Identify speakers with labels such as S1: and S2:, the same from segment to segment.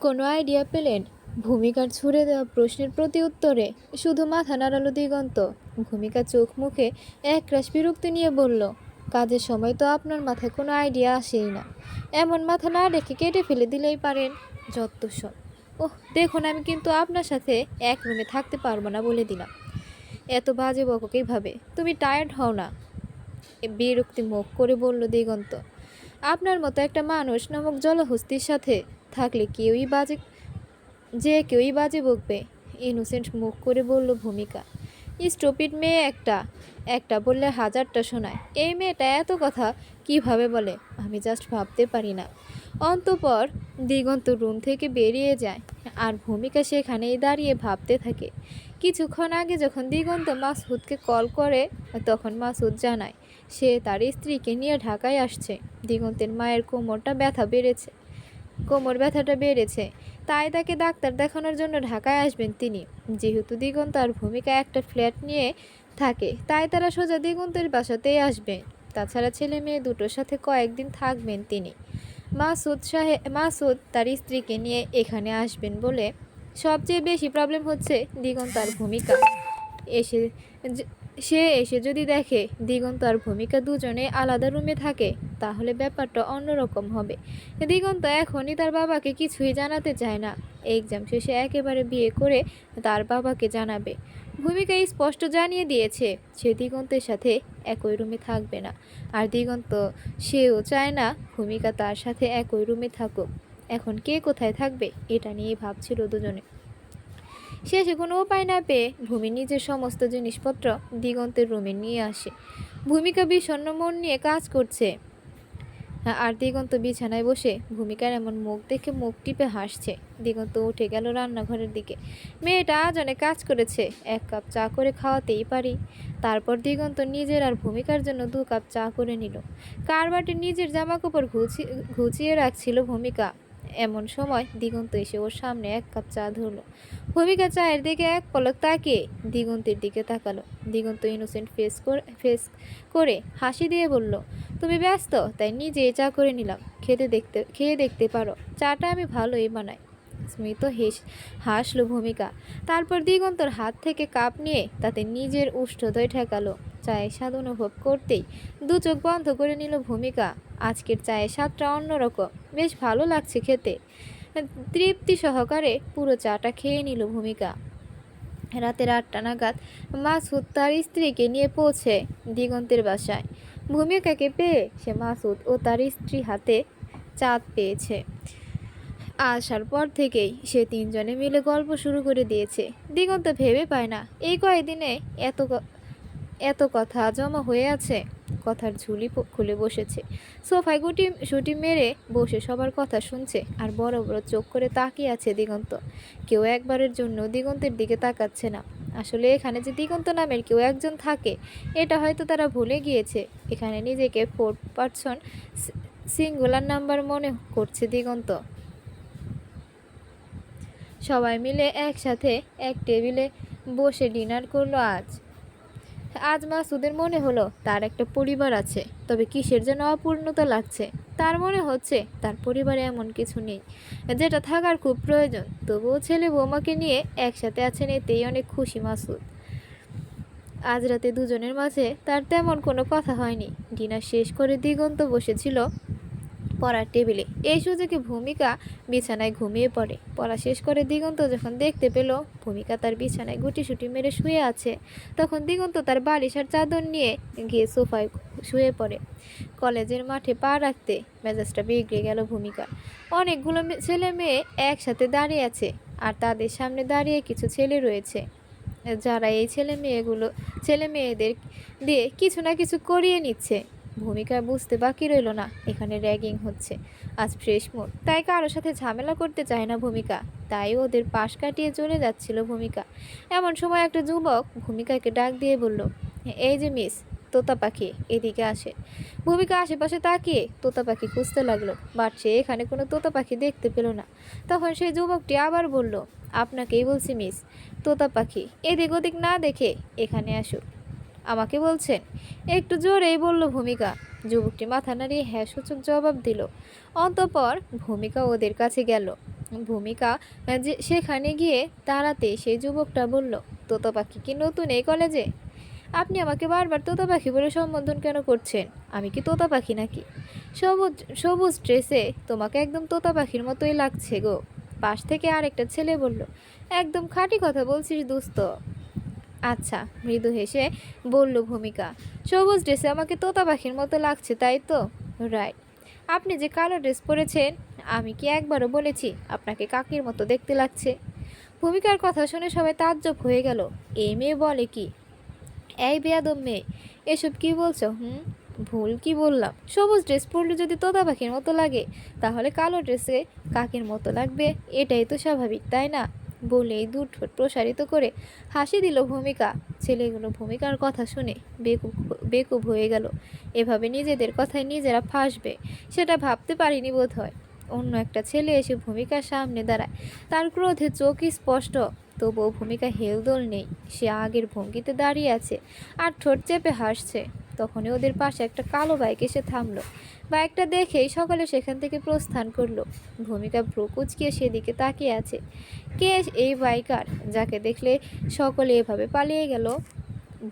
S1: কোনো আইডিয়া পেলেন? ভূমিকার ছুড়ে দেওয়া প্রশ্নের প্রতি উত্তরে শুধু মাথা নাড়ালো দিগন্ত। ভূমিকা চোখ মুখে একরাশ বিরক্তি নিয়ে বলল, কাজের সময় তো আপনার মাথায় কোনো আইডিয়া আসেই না। এমন মাথা না রেখে কেটে ফেলে দিলেই পারেন। যত সব। ওহ দেখুন, আমি কিন্তু আপনার সাথে এক রুমে থাকতে পারবো না বলে দিলাম। এত বাজে বকো কিভাবে? তুমি টায়ার্ড হও না? বিরক্তি মুখ করে বলল দিগন্ত। আপনার মতো একটা মানুষ নামক জলহস্তির সাথে থাকলে কেউই বাজে বকবে। ইনোসেন্ট মুখ করে বলল ভূমিকা। স্টুপিড মেয়ে একটা, একটা বললে হাজারটা শোনায়। এই মেয়েটা এত কথা কিভাবে বলে আমি জাস্ট ভাবতে পারি না। অন্তঃপর দিগন্ত রুম থেকে বেরিয়ে যায় আর ভূমিকা সেখানেই দাঁড়িয়ে ভাবতে থাকে। কিছুক্ষণ আগে যখন দিগন্ত মাসুদকে কল করে তখন মাসুদ জানায় সে তার স্ত্রীকে নিয়ে ঢাকায় আসছে। দিগন্তের মায়ের কোমর ব্যথাটা বেড়েছে, তাই তাকে ডাক্তার দেখানোর জন্য ঢাকায় আসবেন তিনি। যেহেতু দিগন্ত আর ভূমিকা একটা ফ্ল্যাট নিয়ে থাকে, তাই তারা সোজা দিগন্তের বাসাতেই আসবেন। তাছাড়া ছেলে মেয়ে দুটোর সাথে কয়েকদিন থাকবেন তিনি। মাসুদ তার স্ত্রীকে নিয়ে এখানে আসবেন বলে সবচেয়ে বেশি প্রবলেম হচ্ছে দিগন্ত আর ভূমিকা। এসে সে এসে যদি দেখে দিগন্ত আর ভূমিকা দুজনে আলাদা রুমে থাকে, তাহলে ব্যাপারটা অন্যরকম হবে। দিগন্ত এখনই তার বাবাকে কিছুই জানাতে চায় না। এক্সাম শেষে একেবারে বিয়ে করে তার বাবাকে জানাবে। ভূমিকা স্পষ্ট জানিয়ে দিয়েছে সে দিগন্তের সাথে একই রুমে থাকবে না। আর দিগন্ত সেও চায় না ভূমিকা তার সাথে একই রুমে থাকুক। এখন কে কোথায় থাকবে এটা নিয়ে ভাবছিল দুজনে। শেষে কোনো উপায় না পেয়ে ভূমি নিজের সমস্ত জিনিসপত্র দিগন্তের রুমে নিয়ে আসে। ভূমিকা বিষণ্ণ মন নিয়ে কাজ করছে আর দিগন্ত বিছানায় বসে ভূমিকার এমন মুখ দেখে মুখ টিপে হাসছে। দিগন্ত উঠে গেল রান্নাঘরের দিকে। মেয়েটা আজ অনেক কাজ করেছে, এক কাপ চা করে খাওয়াতেই পারি। তারপর দিগন্ত নিজের আর ভূমিকার জন্য 2 কাপ চা করে নিল। কারবাটে নিজের জামাকাপড় ঘুচিয়ে রাখছিল ভূমিকা। এমন সময় দিগন্ত এসে ওর সামনে 1 কাপ চা ধরলো। ভূমিকা চায়ের দিকে এক পলক তাকিয়ে দিগন্তের দিকে তাকালো। দিগন্ত ইনোসেন্ট ফেস করে হাসি দিয়ে বলল, তুমি ব্যস্ত তাই নিজে চা করে নিলাম, খেয়ে দেখতে পারো, চাটা আমি ভালোই বানাই। স্মিত হাসলো ভূমিকা। তারপর দিগন্তর হাত থেকে কাপ নিয়ে তাতে নিজের উষ্ঠদয় ঠেকালো। চায়ের স্বাদ অনুভব করতেই 2 চোখ বন্ধ করে নিল ভূমিকা। আজকের চায়ের স্বাদটা অন্যরকম, বেশ ভালো লাগছে খেতে। তৃপ্তি সহকারে পুরো চাটা খেয়ে নিল ভূমিকা। রাতের 8টা নাগাদ মাসুদ তার স্ত্রীকে নিয়ে পৌঁছে দিগন্তের বাসায়। ভূমিকাকে পেয়ে সে মাসুদ ও তার স্ত্রী হাতে চাঁদ পেয়েছে। আসার পর থেকেই সে 3 জনে মিলে গল্প শুরু করে দিয়েছে। দিগন্ত ভেবে পায় না এই কয়েকদিনে এত কথা জমা হয়ে আছে। কথার ঝুলি খুলে বসেছে। সোফায় শুটি মেরে বসে সবার কথা শুনছে আর বড় বড় চোখ করে তাকিয়ে আছে দিগন্ত। কেউ একবারের জন্য দিগন্তের দিকে তাকাচ্ছে না। আসলে এখানে যে দিগন্ত নামের কেউ একজন থাকে এটা হয়তো তারা ভুলে গিয়েছে। এখানে নিজেকে 4th পারসন সিঙ্গুলার নাম্বার মনে করছে দিগন্ত। সবাই মিলে একসাথে এক টেবিলে বসে ডিনার করলো আজ মাসুদের মনে হলো তার একটা পরিবার আছে, তবে কিসের যেন অপূর্ণতা লাগছে। তার মনে হচ্ছে তার পরিবারে এমন কিছু নেই যেটা থাকার খুব প্রয়োজন। তবুও ছেলে বৌমাকে নিয়ে একসাথে আছেন, এতেই অনেক খুশি মাসুদ। আজ রাতে দুজনের মাঝে তার তেমন কোনো কথা হয়নি। ডিনার শেষ করে দিগন্ত বসেছিল পড়ার টেবিলে। এই সুযোগে ভূমিকা বিছানায় ঘুমিয়ে পড়ে। পড়া শেষ করে দিগন্ত যখন দেখতে পেল ভূমিকা তার বিছানায় গুটিসুটি মেরে শুয়ে আছে, তখন দিগন্ত তার বালিশ আর চাদর নিয়ে গিয়ে সোফায় শুয়ে পড়ে। কলেজের মাঠে পা রাখতে মেজাজটা বিগড়ে গেল ভূমিকা। অনেকগুলো ছেলে মেয়ে একসাথে দাঁড়িয়ে আছে আর তাদের সামনে দাঁড়িয়ে কিছু ছেলে রয়েছে যারা এই ছেলে মেয়েদের দিয়ে কিছু না কিছু করিয়ে নিচ্ছে। ভূমিকা বুঝতে বাকি রইল না এখানে র্যাগিং হচ্ছে। আজ ফ্রেশ মুড, তাই কারোর সাথে ঝামেলা করতে চায় না ভূমিকা, তাই ওদের পাশ কাটিয়ে চলে যাচ্ছিল ভূমিকা। এমন সময় একটা যুবক ভূমিকাকে ডাক দিয়ে বলল, এই যে মিস তোতা পাখি, এদিকে আসে। ভূমিকা আশেপাশে তাকিয়ে তোতা পাখি খুঁজতে লাগলো, বাট সে এখানে কোনো তোতা পাখি দেখতে পেল না। তখন সেই যুবকটি আবার বলল, আপনাকেই বলছি মিস, তোতা পাখি এদিক ওদিক না দেখে এখানে আসুক। আমাকে বলছেন? একটু জোরেই বলল ভূমিকা। যুবকটি মাথা নাড়িয়ে হ্যাঁ সূচক জবাব দিল। অতঃপর ভূমিকা ওদের কাছে গেল। ভূমিকা যে সেখানে গিয়ে দাঁড়াতে সেই যুবকটা বলল, তোতা পাখি কি নতুন এই কলেজে? আপনি আমাকে বারবার তোতা পাখি বলে সম্বোধন কেন করছেন? আমি কি তোতা পাখি নাকি? সবুজ সবুজ ড্রেসে তোমাকে একদম তোতা পাখির মতোই লাগছে গো। পাশ থেকে আরেকটা ছেলে বলল, একদম খাঁটি কথা বলছিস দোস্ত। আচ্ছা, মৃদু হেসে বলল ভূমিকা, সবুজ ড্রেসে আমাকে তোতা পাখির মতো লাগছে তাই তো? রাইট। আপনি যে কালো ড্রেস পরেছেন, আমি কি একবারও বলেছি আপনাকে কাকির মতো দেখতে লাগছে? ভূমিকার কথা শুনে সবাই তাজ্জব হয়ে গেল। এই মেয়ে বলে কি? এই বেয়াদব মেয়ে, এসব কি বলছো? ভুল কি বললাম? সবুজ ড্রেস পরলে যদি তোতা পাখির মতো লাগে, তাহলে কালো ড্রেসে কাকের মতো লাগবে, এটাই তো স্বাভাবিক, তাই না? বলেই দু ঠোঁট প্রসারিত করে হাসি দিল ভূমিকা। ছেলেগুলো ভূমিকার কথা শুনে বেকুব বেকুব হয়ে গেল। এভাবে নিজেদের কথায় নিজেরা ফাঁসবে সেটা ভাবতে পারিনি বোধ হয়। অন্য একটা ছেলে এসে ভূমিকার সামনে দাঁড়ায়। তার ক্রোধে চোখ স্পষ্ট, তবুও ভূমিকা হেলদোল নেই। সে আগের ভঙ্গিতে দাঁড়িয়ে আছে আর ঠোঁট চেপে হাসছে। তখনই ওদের পাশে একটা কালো বাইক এসে থামলো। বাইকটা দেখেই সকলে সেখান থেকে প্রস্থান করলো। ভূমিকা ভ্রু কুঁচকিয়ে সেদিকে তাকিয়ে আছে। কে এই বাইকার যাকে দেখলে সকলে এভাবে পালিয়ে গেল?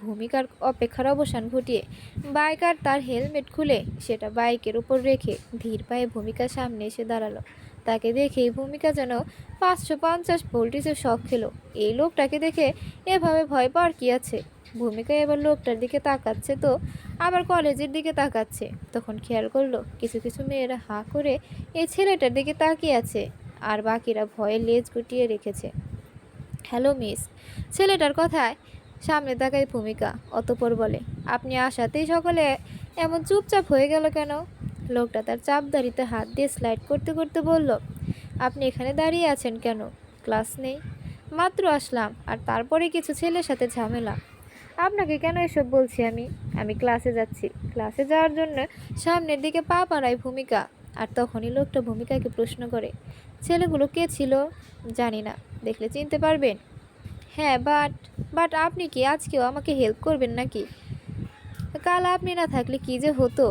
S1: ভূমিকার অপেক্ষার অবসান ঘটিয়ে বাইকার তার হেলমেট খুলে সেটা বাইকের উপর রেখে ধীর পায়ে ভূমিকার সামনে এসে দাঁড়ালো। তাকে দেখেই ভূমিকা যেন 550 ভোল্টেজের শক খেলো। এই লোকটাকে দেখে এভাবে ভয় পাওয়ার কি আছে? ভূমিকা এবার লোকটার দিকে তাকাচ্ছে তো আবার কলেজের দিকে তাকাচ্ছে। তখন খেয়াল করলো কিছু কিছু মেয়েরা হাঁ করে এই ছেলেটার দিকে তাকিয়ে আছে, আর বাকিরা ভয়ে লেজ গুটিয়ে রেখেছে। Hello miss. ছেলেটার কথায় সামনে তাকায় ভূমিকা, অতঃপর বলে, আপনি আসাতেই সকলে এমন চুপচাপ হয়ে গেল কেন? লোকটা তার চাপদারিতে হাত দিয়ে স্লাইড করতে করতে বলল, আপনি এখানে দাঁড়িয়ে আছেন কেন? ক্লাস নেই? মাত্র আসলাম, আর তারপরে কিছু ছেলের সাথে ঝামেলা। আপনাকে কেন এসব বলছি? আমি আমি ক্লাসে যাচ্ছি। ক্লাসে যাওয়ার জন্য সামনের দিকে পা বাড়ায় ভূমিকা। আর তখনই লোকটা ভূমিকাকে প্রশ্ন করে, ছেলেগুলো কে ছিল? জানি না, দেখলে চিনতে পারবেন। হ্যাঁ, বাট আপনি কি আজকেও আমাকে হেল্প করবেন নাকি? কাল আপনি না থাকলে কি যে হতো?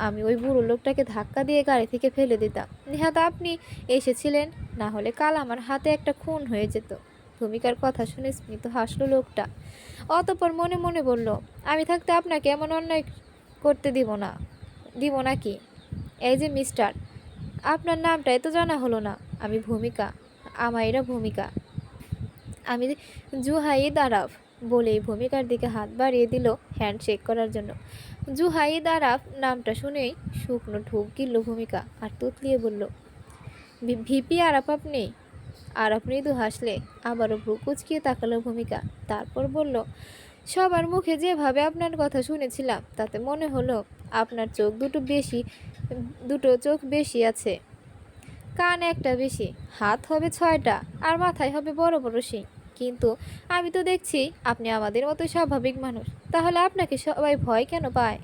S1: আমি ওই বুড়ো লোকটাকে ধাক্কা দিয়ে গাড়ি থেকে ফেলে দিতাম। নেহাত আপনি এসেছিলেন, না হলে কাল আমার হাতে একটা খুন হয়ে যেত। ভূমিকার কথা শুনে স্মিত হাসলো লোকটা। অতঃপর মনে মনে বলল, আমি থাকতে আপনাকে এমন অন্যায় করতে দিব নাকি? এই যে মিস্টার, আপনার নামটাই তো জানা হলো না। আমি ভূমিকা, আমাইরা ভূমিকা। আমি জুহাইদ আরাফ। বলেই ভূমিকার দিকে হাত বাড়িয়ে দিল হ্যান্ডশেক করার জন্য। জুহাইদ আরাফ নামটা শুনেই শুকনো ঢোক গিলল ভূমিকা আর তুতলিয়ে বলল, ভিপি আরাফ আপনি? আরাফ মৃদু হাসলে আবারও ভ্রু কুচকিয়ে তাকালো ভূমিকা। তারপর বলল, সবার মুখে যেভাবে আপনার কথা শুনেছিলাম তাতে মনে হলো আপনার দুটো চোখ বেশি আছে, কান একটা বেশি, হাত হবে 6টা, আর মাথায় হবে বড় বড় শিং। কিন্তু আমি তো দেখছি আপনি আমাদের মতো স্বাভাবিক মানুষ, তাহলে আপনাকে সবাই ভয় কেন পায়?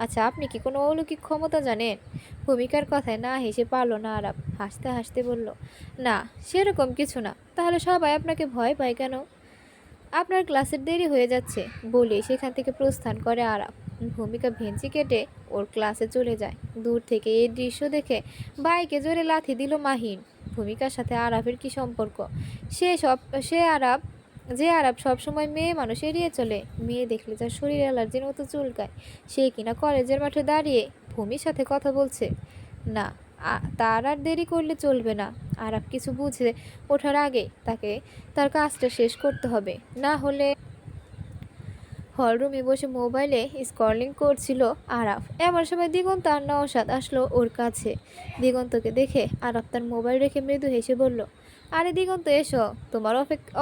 S1: আচ্ছা, আপনি কি কোনো অলৌকিক ক্ষমতা জানেন? ভূমিকার কথায় না হেসে পারল না আরাপ। হাসতে হাসতে বলল, না, সেরকম কিছু না। তাহলে সবাই আপনাকে ভয় পায় কেন? আপনার ক্লাসের দেরি হয়ে যাচ্ছে বলে সেখান থেকে প্রস্থান করে আরাপ। ভূমিকা ভেঞ্চি কেটে ওর ক্লাসে চলে যায়। দূর থেকে এই দৃশ্য দেখে বাইকে জোরে লাথি দিল মাহিন। ভূমিকার সাথে আরাফের কি সম্পর্ক? সে আরাপ যে আরাপ সবসময় মেয়ে মানুষ এড়িয়ে চলে, মেয়ে দেখলে যার শরীর অ্যালার্জির মতো চুলকায়, সে কিনা কলেজের মাঠে দাঁড়িয়ে ভূমির সাথে কথা বলছে। না, তার আর দেরি করলে চলবে না। আরাপ কিছু বুঝে ওঠার আগে তাকে তার কাজটা শেষ করতে হবে, না হলে। হলরুমে বসে মোবাইলে স্ক্রলিং করছিল আরাফ। এমন সময় দিগন্ত আর নওশাদ আসলো ওর কাছে। দিগন্তকে দেখে আরাফ তার মোবাইল রেখে মৃদু হেসে বলল, আরে দিগন্ত এসো, তোমার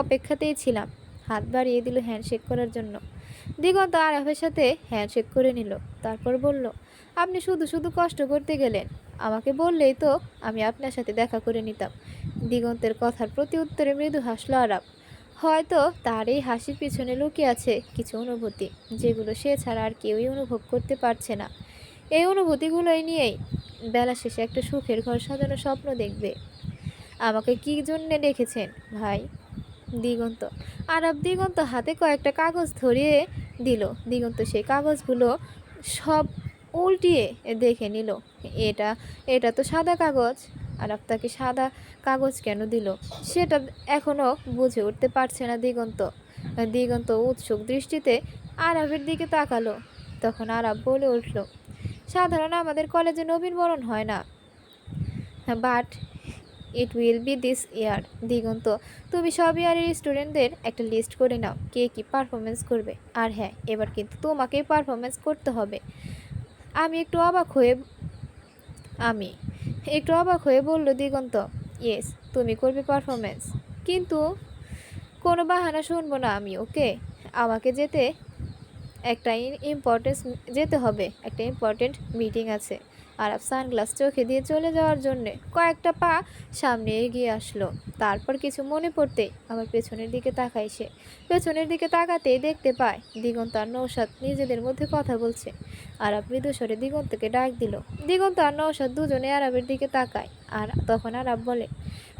S1: অপেক্ষাতেই ছিলাম। হাত বাড়িয়ে দিল হ্যান্ডশেক করার জন্য। দিগন্ত আরাফের সাথে হ্যান্ডশেক করে নিল। তারপর বলল, আপনি শুধু শুধু কষ্ট করতে গেলেন। আমাকে বললেই তো আমি আপনার সাথে দেখা করে নিতাম। দিগন্তের কথার প্রতি উত্তরে মৃদু হাসলো আরাফ। হয়তো তার এই হাসির পিছনে লুকিয়ে আছে কিছু অনুভূতি, যেগুলো সে ছাড়া আর কেউই অনুভব করতে পারছে না। এই অনুভূতিগুলোই নিয়েই বেলা শেষে একটা সুখের ঘর সাজানো স্বপ্ন দেখবে। আমাকে কি জন্যে ডেকেছেন ভাই? দিগন্ত। আরব দিগন্ত হাতে কয়েকটা কাগজ ধরিয়ে দিল। দিগন্ত সেই কাগজগুলো সব উল্টিয়ে দেখে নিল। এটা এটা তো সাদা কাগজ। আরাব তাকে সাদা কাগজ কেন দিল সেটা এখনও বুঝে উঠতে পারছে না দিগন্ত। দিগন্ত উৎসুক দৃষ্টিতে আরাবের দিকে তাকালো। তখন আরাব বলে উঠল, সাধারণ আমাদের কলেজে নবীনবরণ হয় না, but it will be this year. Diganta, তুমি সব ইয়ারের স্টুডেন্টদের একটা লিস্ট করে নাও, কে কী পারফরমেন্স করবে। আর হ্যাঁ, এবার কিন্তু তোমাকেই পারফরমেন্স করতে হবে। আমি একটু অবাক হয়ে আমি একটু অবাক হয়ে বলল দিগন্ত, ইয়েস, তুমি করবে পারফরমেন্স, কিন্তু কোনো বাহানা শুনবো না আমি, ওকে? আমাকে একটা যেতে হবে, একটা ইম্পর্টেন্ট মিটিং আছে। আরাব সানগ্লাস চোখে দিয়ে চলে যাওয়ার জন্যে কয়েকটা পা সামনে এগিয়ে আসলো। তারপর কিছু মনে পড়তেই আবার পেছনের দিকে তাকায় সে। পেছনের দিকে তাকাতেই দেখতে পায় দিগন্ত আর নৌশাদ নিজেদের মধ্যে কথা বলছে। আরাব মৃদুস্বরে দিগন্তকে ডাক দিল। দিগন্ত আর নৌশাদ দুজনে আরাবের দিকে তাকায়। আর তখন আরাব বলে,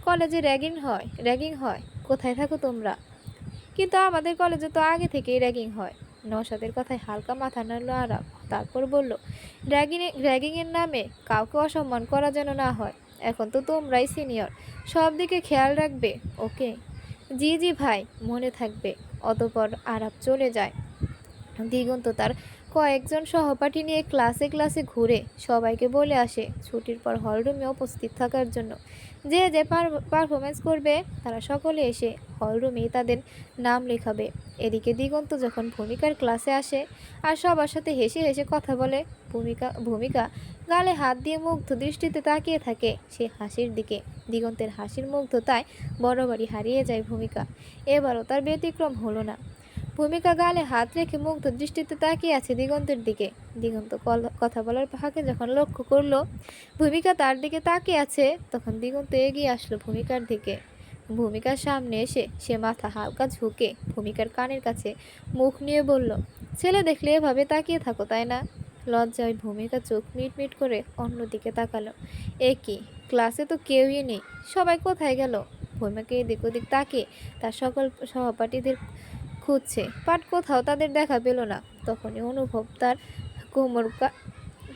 S1: কলেজে র্যাগিং হয়, কোথায় থাকো তোমরা? কিন্তু আমাদের কলেজে তো আগে থেকেই র্যাগিং হয়। নওশাদের কথায় হালকা মাথা নাড়ল আরাব। তারপর বলল, র্যাগিংয়ের নামে কাউকে অসম্মান করা যেন না হয়। এখন তো তোমরাই সিনিয়র, সব দিকে খেয়াল রাখবে, ওকে? জি জি ভাই, মনে থাকবে। অতপর আরাব চলে যায়। দিগন্ত তার কয়েকজন সহপাঠী নিয়ে ক্লাসে ক্লাসে ঘুরে সবাইকে বলে আসে ছুটির পর হলরুমে উপস্থিত থাকার জন্য। যে যে পারফরমেন্স করবে তারা সকলে এসে হলরুমেই তাদের নাম লেখাবে। এদিকে দিগন্ত যখন ভূমিকার ক্লাসে আসে আর সবার সাথে হেসে হেসে কথা বলে, ভূমিকা গালে হাত দিয়ে মুগ্ধ দৃষ্টিতে তাকিয়ে থাকে সে হাসির দিকে। দিগন্তের হাসির মুগ্ধতায় বরাবরই হারিয়ে যায় ভূমিকা। এবারও তার ব্যতিক্রম হলো না। ভূমিকা গালে হাত রেখে মুগ্ধ দৃষ্টিতে তাকিয়ে আছে দিগন্তের দিকে। দিগন্ত কথা বলার ফাঁকে যখন লক্ষ্য করলো ভূমিকা তার দিকে তাকিয়ে আছে, তখন দিগন্ত এগিয়ে আসলো ভূমিকার দিকে। ভূমিকার সামনে এসে সে মাথা হালকা ঝুঁকে ভূমিকার কানের কাছে মুখ নিয়ে বলল, ছেলে দেখলে এভাবে তাকিয়ে থাকো তাই না? লজ্জায় ভূমিকা চোখ মিটমিট করে অন্যদিকে তাকালো। এ কি, ক্লাসে তো কেউই নেই, সবাই কোথায় গেল? ভূমিকা এদিক ওদিক তাকিয়ে তার সকল সহপাঠীদের খুঁজছে, বাট কোথাও তাদের দেখা পেল না। তখনই অনুভব তার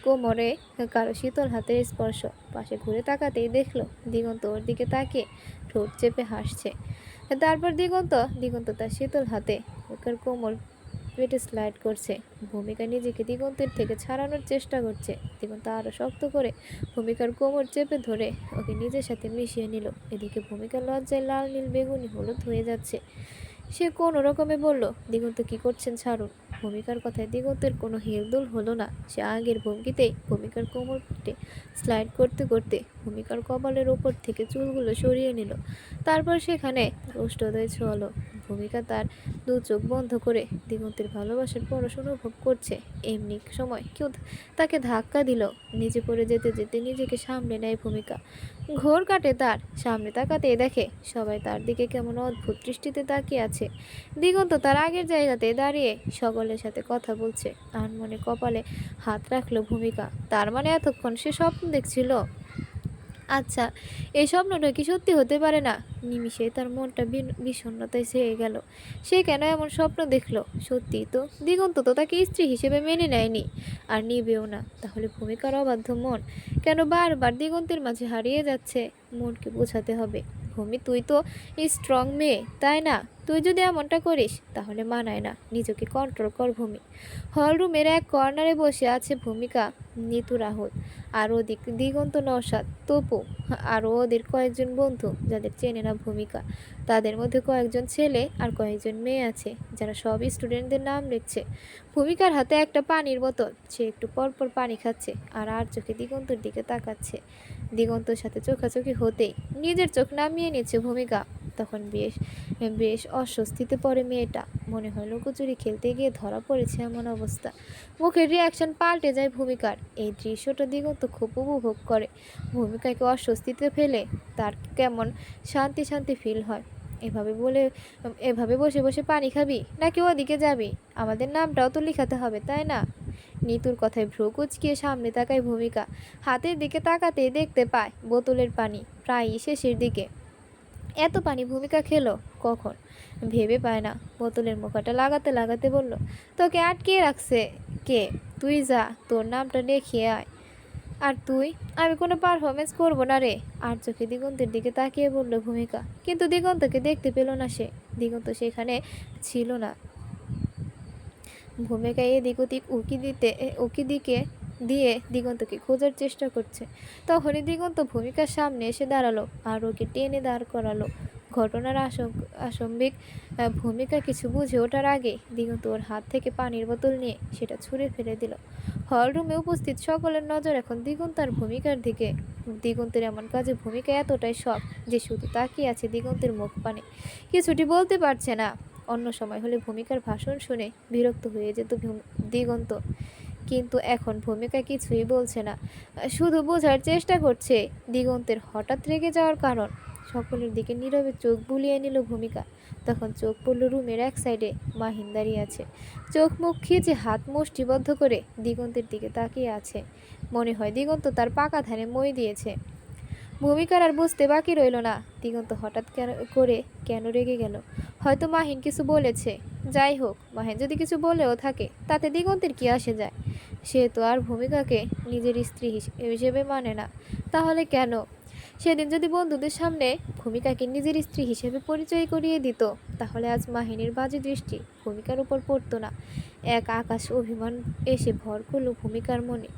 S1: কোমরে কারো শীতল হাতের স্পর্শ। পাশে ঘুরে তাকাতেই দেখলো দিগন্ত ওর দিকে তাকিয়ে ঠোঁট চেপে হাসছে। তারপর দিগন্ত তার শীতল হাতে ওর কোমর পেটে স্লাইড করছে। ভূমিকা নিজেকে দিগন্তের থেকে ছাড়ানোর চেষ্টা করছে। দিগন্ত আরও শক্ত করে ভূমিকার কোমর চেপে ধরে ওকে নিজের সাথে মিশিয়ে নিল। এদিকে ভূমিকার লজ্জায় লাল নীল বেগুনি হলুদ হয়ে যাচ্ছে। সে কোনো রকমে বলল, দিগন্ত কি করছেন, ছাড়ুন। ভূমিকার কথায় দিগন্তের কোনো হেলদোল হলো না। সে আগের ভঙ্গিতেই ভূমিকার কোমর পেটে স্লাইড করতে করতে ভূমিকার কপালের ওপর থেকে চুলগুলো সরিয়ে নিল। তারপর সেখানে উষ্ণদয় ছোঁয়ালো। ভূমিকা তার দু চোখ বন্ধ করে দিগন্তের ভালোবাসার পরশ অনুভব করছে। এমনি সময় কেউ তাকে ধাক্কা দিল। নিচে পড়ে যেতে যেতে নিজেকে সামলে নেয় ভূমিকা। ঘোর কাটে তার। সামনে তাকাতেই দেখে সবাই তার দিকে কেমন অদ্ভুত দৃষ্টিতে তাকিয়ে আছে। দিগন্ত তার আগের জায়গাতে দাঁড়িয়ে সকলের সাথে কথা বলছে। আনমনে কপালে হাত রাখলো ভূমিকা। তার মানে এতক্ষণ সে স্বপ্ন দেখছিল। আচ্ছা, এই স্বপ্নটা কি সত্যি হতে পারে না? নিমিষে তার মনটা বিষণ্ণতায় ছেয়ে গেল। সে কেন এমন স্বপ্ন দেখলো? সত্যিই তো দিগন্ত তো তাকে স্ত্রী হিসেবে মেনে নেয়নি, আর নিবেও না। তাহলে ভূমিকার অবাধ্য মন কেন বারবার দিগন্তের মাঝে হারিয়ে যাচ্ছে? মনকে বোঝাতে হবে, ভূমি তুই তো স্ট্রং মেয়ে, তাই না? তুই যদি এমনটা করিস তাহলে মানায় না। নিজেকে কন্ট্রোল কর ভূমি। হলরুমের এক কর্নারে বসে আছে ভূমিকা, নিতু, রাহুল, আর ওদিক দিগন্ত, নওশাদ, তপু, আর ওদের কয়েকজন বন্ধু যাদের চেনে না ভূমিকা। তাদের মধ্যে কয়েকজন ছেলে আর কয়েকজন মেয়ে আছে যারা সব স্টুডেন্টদের নাম লিখছে। ভূমিকার হাতে একটা পানির বোতল। সে একটু পরপর পানি খাচ্ছে আর চোখে দিগন্তের দিকে তাকাচ্ছে। দিগন্তর সাথে চোখাচোখি হতেই নিজের চোখ নামিয়ে নিচ্ছে ভূমিকা। তখন বেশ বেশ অস্বস্তিতে পড়ে মেয়েটা। মনে হয় লুকোচুরি খেলতে গিয়ে ধরা পড়েছে এমন অবস্থা। মুখের রিয়াকশন পাল্টে যায় ভূমিকার। এই দৃশ্যটা দিগন্ত খুব উপভোগ করে। ভূমিকাকে অস্বস্তিতে ফেলে তার কেমন শান্তি শান্তি ফিল হয়। এভাবে বসে বসে পানি খাবি নাকি ওদিকে যাবি? আমাদের নামটাও তো লিখাতে হবে, তাই না? নিতুর কথায় ভ্রু কুচকিয়ে সামনে তাকায় ভূমিকা। হাতের দিকে তাকাতেই দেখতে পায় বোতলের পানি প্রায়ই শেষের দিকে। এত পানি ভূমিকা খেলো কখন? ভেবে পায় না। বোতলের মুখটা লাগাতে লাগাতে বলল, তোকে আটকিয়ে রাখছে কে? তুই যা, তোর নামটা লিখিয়ে আয়। আর তুই? আমি কোনো পারফরমেন্স করব না রে। আর চোখে দিগন্তের দিকে তাকিয়ে বলল ভূমিকা। কিন্তু দিগন্তকে দেখতে পেল না সে। দিগন্ত সেখানে ছিল না। ভূমিকা এদিক ওদিক উকি দিকে দিয়ে দিগন্তকে খোঁজার চেষ্টা করছে। তখনই দিগন্ত ভূমিকার সামনে এসে দাঁড়ালো আর ওকে টেনে দাঁড় করালো। ঘটনার আসম্বিক ভূমিকা কিছু বুঝে ওঠার আগে দিগন্ত ওর হাত থেকে পানির বোতল নিয়ে সেটা ছুঁড়ে ফেলে দিল। হলরুমে উপস্থিত সকলের নজর এখন দিগন্ত আর ভূমিকার দিকে। দিগন্তের এমন কাজে ভূমিকা এতটাই শখ যে শুধু তাকিয়ে আছে দিগন্তের মুখ পানে, কিছুটি বলতে পারছে না। অন্য সময় হলে ভূমিকার ভাষণ শুনে বিরক্ত হয়ে যেত দিগন্ত, কিন্তু এখন ভূমিকা কিছুই বলছে না, শুধু বোঝার চেষ্টা করছে দিগন্তের হঠাৎ রেগে যাওয়ার কারণ। সকলের দিকে নীরবে চোখ বুলিয়ে নিল ভূমিকা। তখন চোখ পড়ল রুমের এক সাইডে মাহিন দাঁড়িয়ে আছে, চোখ মুখ খিচে হাত মুষ্টিবদ্ধ করে দিগন্তের দিকে তাকিয়ে আছে। মনে হয় দিগন্ত তার পাকা ধানে মই দিয়েছে। ভূমিকার আর বুঝতে বাকি রইল না দিগন্ত হঠাৎ কেন রেগে গেল। হয়তো মাহিন কিছু বলেছে। যাই হোক, মাহিন যদি কিছু বলেও থাকে তাতে দিগন্তের কি আসে যায়? সে তো আর ভূমিকাকে নিজের স্ত্রী হিসেবে মানে না। তাহলে কেন? সেদিন যদি বন্ধুদের সামনে ভূমিকাকে নিজের স্ত্রী হিসেবে পরিচয় করিয়ে দিত, তাহলে আজ মাহিনীর বাজে দৃষ্টি ভূমিকার উপর পড়তো না। এক আকাশ অভিমান এসে ভর করলো ভূমিকার মনে।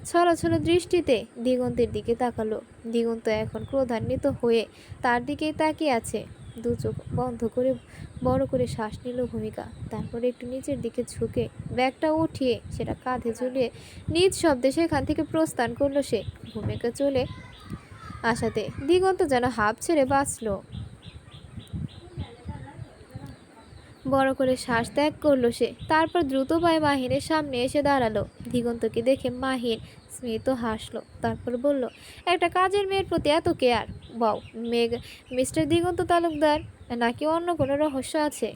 S1: ছলছল দৃষ্টিতে দিগন্তের দিকে তাকালো। দিগন্ত এখন ক্রোধান্বিত হয়ে তার দিকেই তাকিয়ে আছে। দু চোখ বন্ধ করে বড় করে শ্বাস নিল ভূমিকা। তারপরে একটু নিচের দিকে ঝুঁকে ব্যাগটা উঠিয়ে সেটা কাঁধে ঝুলিয়ে নিজ শব্দে সেখান থেকে প্রস্থান করলো সে। ভূমিকা চলে আসাতে দিগন্ত যেন হাঁপ ছেড়ে বাঁচল। বড় করে শ্বাস ত্যাগ করলো সে। তারপর দ্রুত পায়ে মাহিনের সামনে এসে দাঁড়ালো। দিগন্তকে দেখে মাহিন স্মিত হাসলো। তারপর বলল, একটা কাজের মেয়ের প্রতি এত কেয়ার! বাও, মিস্টার দিগন্ত তালুকদার, নাকি অন্য কোনো রহস্য আছে?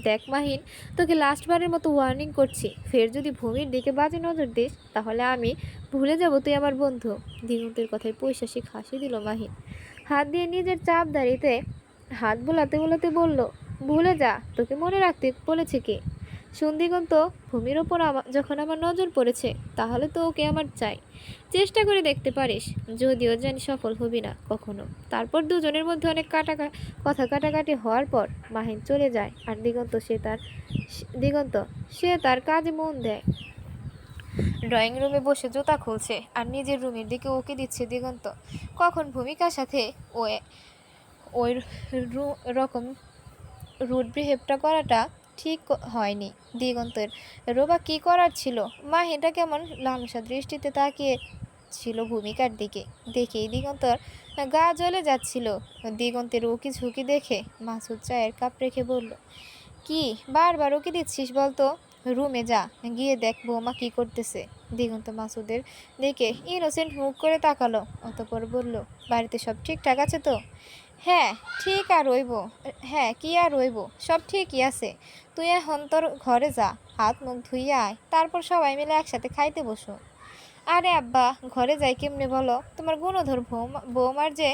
S1: দেখ মাহিন, তোকে লাস্টবারের মতো ওয়ার্নিং করছি, ফের যদি ভূমির দিকে বাজে নজর দিস তাহলে আমি ভুলে যাব তুই আমার বন্ধু। দিগন্তের কথায় পৈশাসিক হাসি দিল মাহিন। হাত দিয়ে নিজের চাপদাড়িতে হাত বোলাতে বোলাতে বলল, ভুলে যা, তোকে মনে রাখতে বলেছে কে? সন্দিগন্ত, ভূমির ওপর যখন আমার নজর পড়েছে তাহলে তো ওকে আমার চাই। চেষ্টা করে দেখতে পারিস, যদিও জানি সফল হবি না কখনো। তারপর দুজনের মধ্যে অনেক কথা কাটাকাটি হওয়ার পর মাহিন চলে যায় আর দিগন্ত সে তার কাজে মন দেয়। ড্রয়িং রুমে বসে জুতা খুলছে আর নিজের রুমের দিকে উকি দিচ্ছে দিগন্ত। কখন ভূমিকার সাথে ওই রকম রুড বিহেভটা করাটা ঠিক হয়নি দিগন্তের। রোবা কি করার ছিল? মাহিনটা কেমন লালসা দৃষ্টিতে তাকিয়ে ছিল ভূমিকার দিকে। দেখেই দিগন্তর গা জ্বলে যাচ্ছিল। দিগন্তের উকি ঝুঁকি দেখে মাসুদ চায়ের কাপ রেখে বলল, কি বারবার উকি দিচ্ছিস বলতো? রুমে যা, গিয়ে দেখ বৌমা কি করতেছে। দিগন্ত মাসুদের দিকে ইনোসেন্ট মুখ করে তাকালো। অতঃপর বলল, বাড়িতে সব ঠিকঠাক আছে তো? হ্যাঁ, ঠিক আর রইব। হ্যাঁ, কি আর রইব, সব ঠিকই আছে। তুই এখন তোর ঘরে যা, হাত মুখ ধুইয়া আয়, তারপর সবাই মিলে একসাথে খাইতে বসো। আরে আব্বা, ঘরে যাই কেমনে বলো? তোমার গুণধর বৌমার যে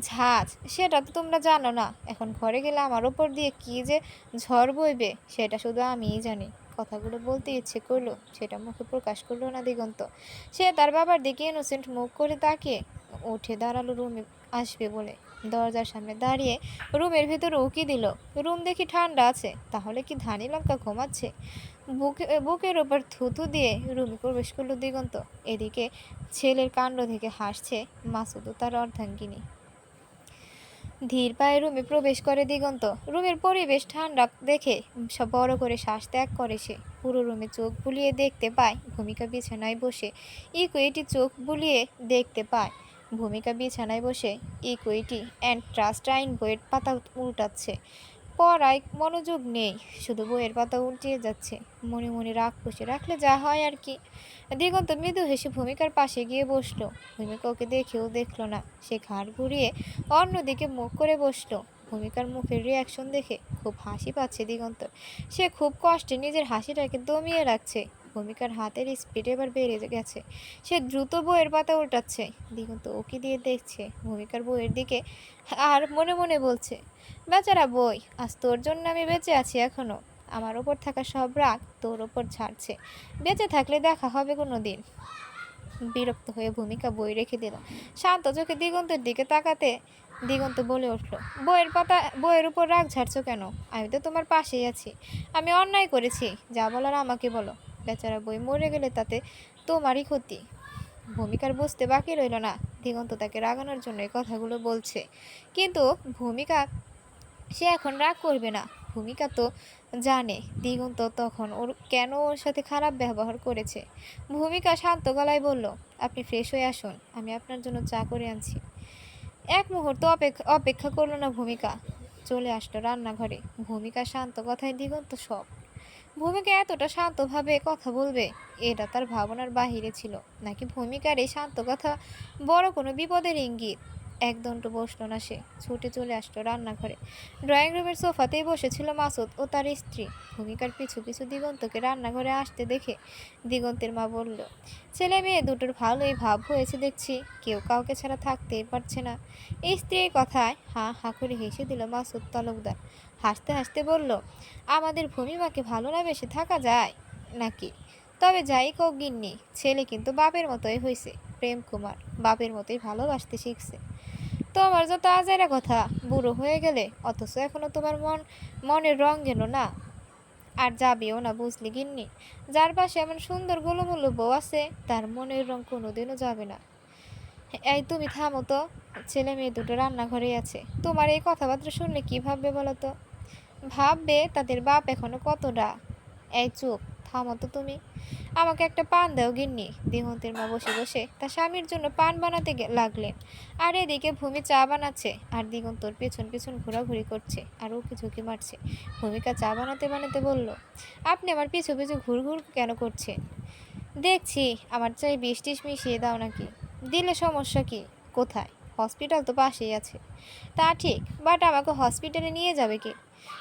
S1: ঝাঁজ সেটা তো তোমরা জানো না। এখন ঘরে গেলে আমার ওপর দিয়ে কি যে ঝড় বইবে সেটা শুধু আমিই জানি। কথাগুলো বলতে ইচ্ছে করলো, সেটা মুখে প্রকাশ করলো না দিগন্ত। সে তার বাবার দিকে ইনোসেন্ট মুখ করে তাকিয়ে উঠে দাঁড়ালো রুমে আসবে বলে। দরজার সামনে দাঁড়িয়ে রুমের ভেতরে উকি দিল। রুম দেখি ঠান্ডা আছে, তাহলে কি ধানি লঙ্কা ঘুমাচ্ছে? বুকের ওপর থুথু দিয়ে রুমে প্রবেশ করলো দিগন্ত। এদিকে ছেলের কাণ্ড দেখে হাসছে মাসুদ ও তার অর্ধাঙ্গিনী। ধীর পায়ে রুমে প্রবেশ করে দিগন্ত। রুমের পরিবেশ ঠান্ডা দেখে সব বড় করে শ্বাস ত্যাগ করে সে। পুরো রুমে চোখ বুলিয়ে দেখতে পায় ভূমিকা বিছানায় বসে ইকুইটি চোখ বুলিয়ে দেখতে পায় ভূমিকা বিছানায় বসে ইকুইটি অ্যান্ড ট্রাস্ট আইন বইয়ের পাতা উল্টাচ্ছে। পড়ায় মনোযোগ নেই, শুধু বইয়ের পাতা উল্টিয়ে যাচ্ছে। মনে মনে রাগ পুষে রাখলে যা হয় আর কি। দিগন্ত মৃদু হেসে ভূমিকার পাশে গিয়ে বসলো। ভূমিকা ওকে দেখেও দেখলো না, সে ঘাড় ঘুরিয়ে অন্যদিকে মুখ করে বসলো। ভূমিকার মুখের রিয়াকশন দেখে খুব হাসি পাচ্ছে দিগন্তর। সে খুব কষ্টে নিজের হাসিটাকে দমিয়ে রাখছে। ভূমিকার হাতের স্পিড এবার বেড়ে গেছে। সে দ্রুত বইয়ের পাতা উল্টাচ্ছে। দিগন্ত ওকে দিয়ে দেখছে ভূমিকার বইয়ের দিকে আর মনে মনে বলছে, বেচারা বই, আজ তোর জন্য আমি বেঁচে আছি এখনো। আমার ওপর থাকা সব রাগ তোর ওপর ছাড়ছে। বেঁচে থাকলে দেখা হবে কোনো দিন। বিরক্ত হয়ে ভূমিকা বই রেখে দিল। শান্ত চোখে দিগন্তের দিকে তাকাতে দিগন্ত বলে উঠল, বইয়ের উপর রাগ ঝাড়ছো কেন? আমি তো তোমার পাশেই আছি। আমি অন্যায় করেছি, যা বলার আমাকে বলো। বেচারা বই মরে গেলে তাতে তোমারই ক্ষতি। ভূমিকার বুঝতে বাকি রইল না দিগন্ত তাকে রাগানোর জন্য এই কথাগুলো বলছে, কিন্তু ভূমিকা সে এখন রাগ করবে না। ভূমিকা তো জানে দিগন্ত তখন ওর সাথে খারাপ ব্যবহার করেছে। ভূমিকা শান্ত গলায় বলল, আপনি ফ্রেশ হয়ে আসুন, আমি আপনার জন্য চা করে আনছি। এক মুহূর্ত অপেক্ষা করলো না ভূমিকা, চলে আসলো রান্নাঘরে। ভূমিকা শান্ত কথায় দিগন্ত সব। ভূমিকা এতটা শান্তভাবে কথা বলবে এটা তার ভাবনার বাহিরে ছিল, নাকি ভূমিকার এই শান্ত কথা বড় কোনো বিপদের ইঙ্গিত। একদণ্ড বসলো না সে, ছুটে চলে আসলো রান্নাঘরে। ড্রয়িং রুমের সোফাতেই বসেছিল মাসুদ ও তার স্ত্রী। ভূমিকার পিছু পিছু দিগন্তকে রান্নাঘরে আসতে দেখে দিগন্তের মা বলল, ছেলে মেয়ে দুটোর ভালোই ভাব হয়েছে দেখছি, কেউ কাউকে ছাড়া থাকতেই পারছে না। এই স্ত্রীর কথায় হাঁ হাঁ করে হেসে দিল মাসুদ তালুকদার। হাসতে হাসতে বলল, আমাদের ভূমিমাকে ভালো না বেশি থাকা যায় নাকি? তবে যাই কোক গিন্নি, ছেলে কিন্তু বাপের মতোই হয়েছে। প্রেম কুমার বাপের মতোই ভালোবাসতে শিখছে। তোমার যত আজাইরা কথা, বুড়ো হয়ে গেলে অথচ এখনো তোমার মনের রং গেল না, আর যাবেও না, বুঝলি গিন্নি? যার পাশে এমন সুন্দর গোলমূল্য বউ আছে, তার মনের রং কোনোদিনও যাবে না। এই তুমি থামো তো, ছেলে মেয়ে দুটো রান্নাঘরেই আছে, তোমার এই কথাবার্তা শুনলে কি ভাববে বলো তো? ভাববে তাদের বাপ এখনো কতটা। এই চুপ, থামো তো তুমি। আমাকে একটা পান দাও গিন্নি। দিগন্তের মা বসে বসে তার স্বামীর জন্য পান বানাতে লাগলেন, আর এদিকে ভূমি চা বানাচ্ছে আর দিগন্তর পেছন পেছন ঘোরাঘুরি করছে আর উকি ঝুঁকি মারছে। ভূমিকা চা বানাতে বানাতে বলল, আপনি আমার পিছু পিছু ঘুরঘুর কেন করছেন? দেখছি আমার চাই বিষ টিস মিশিয়ে দাও নাকি। দিলে সমস্যা কি? কোথায়? হসপিটাল তো পাশেই আছে। তা ঠিক, বাট আমাকে হসপিটালে নিয়ে যাবে কে?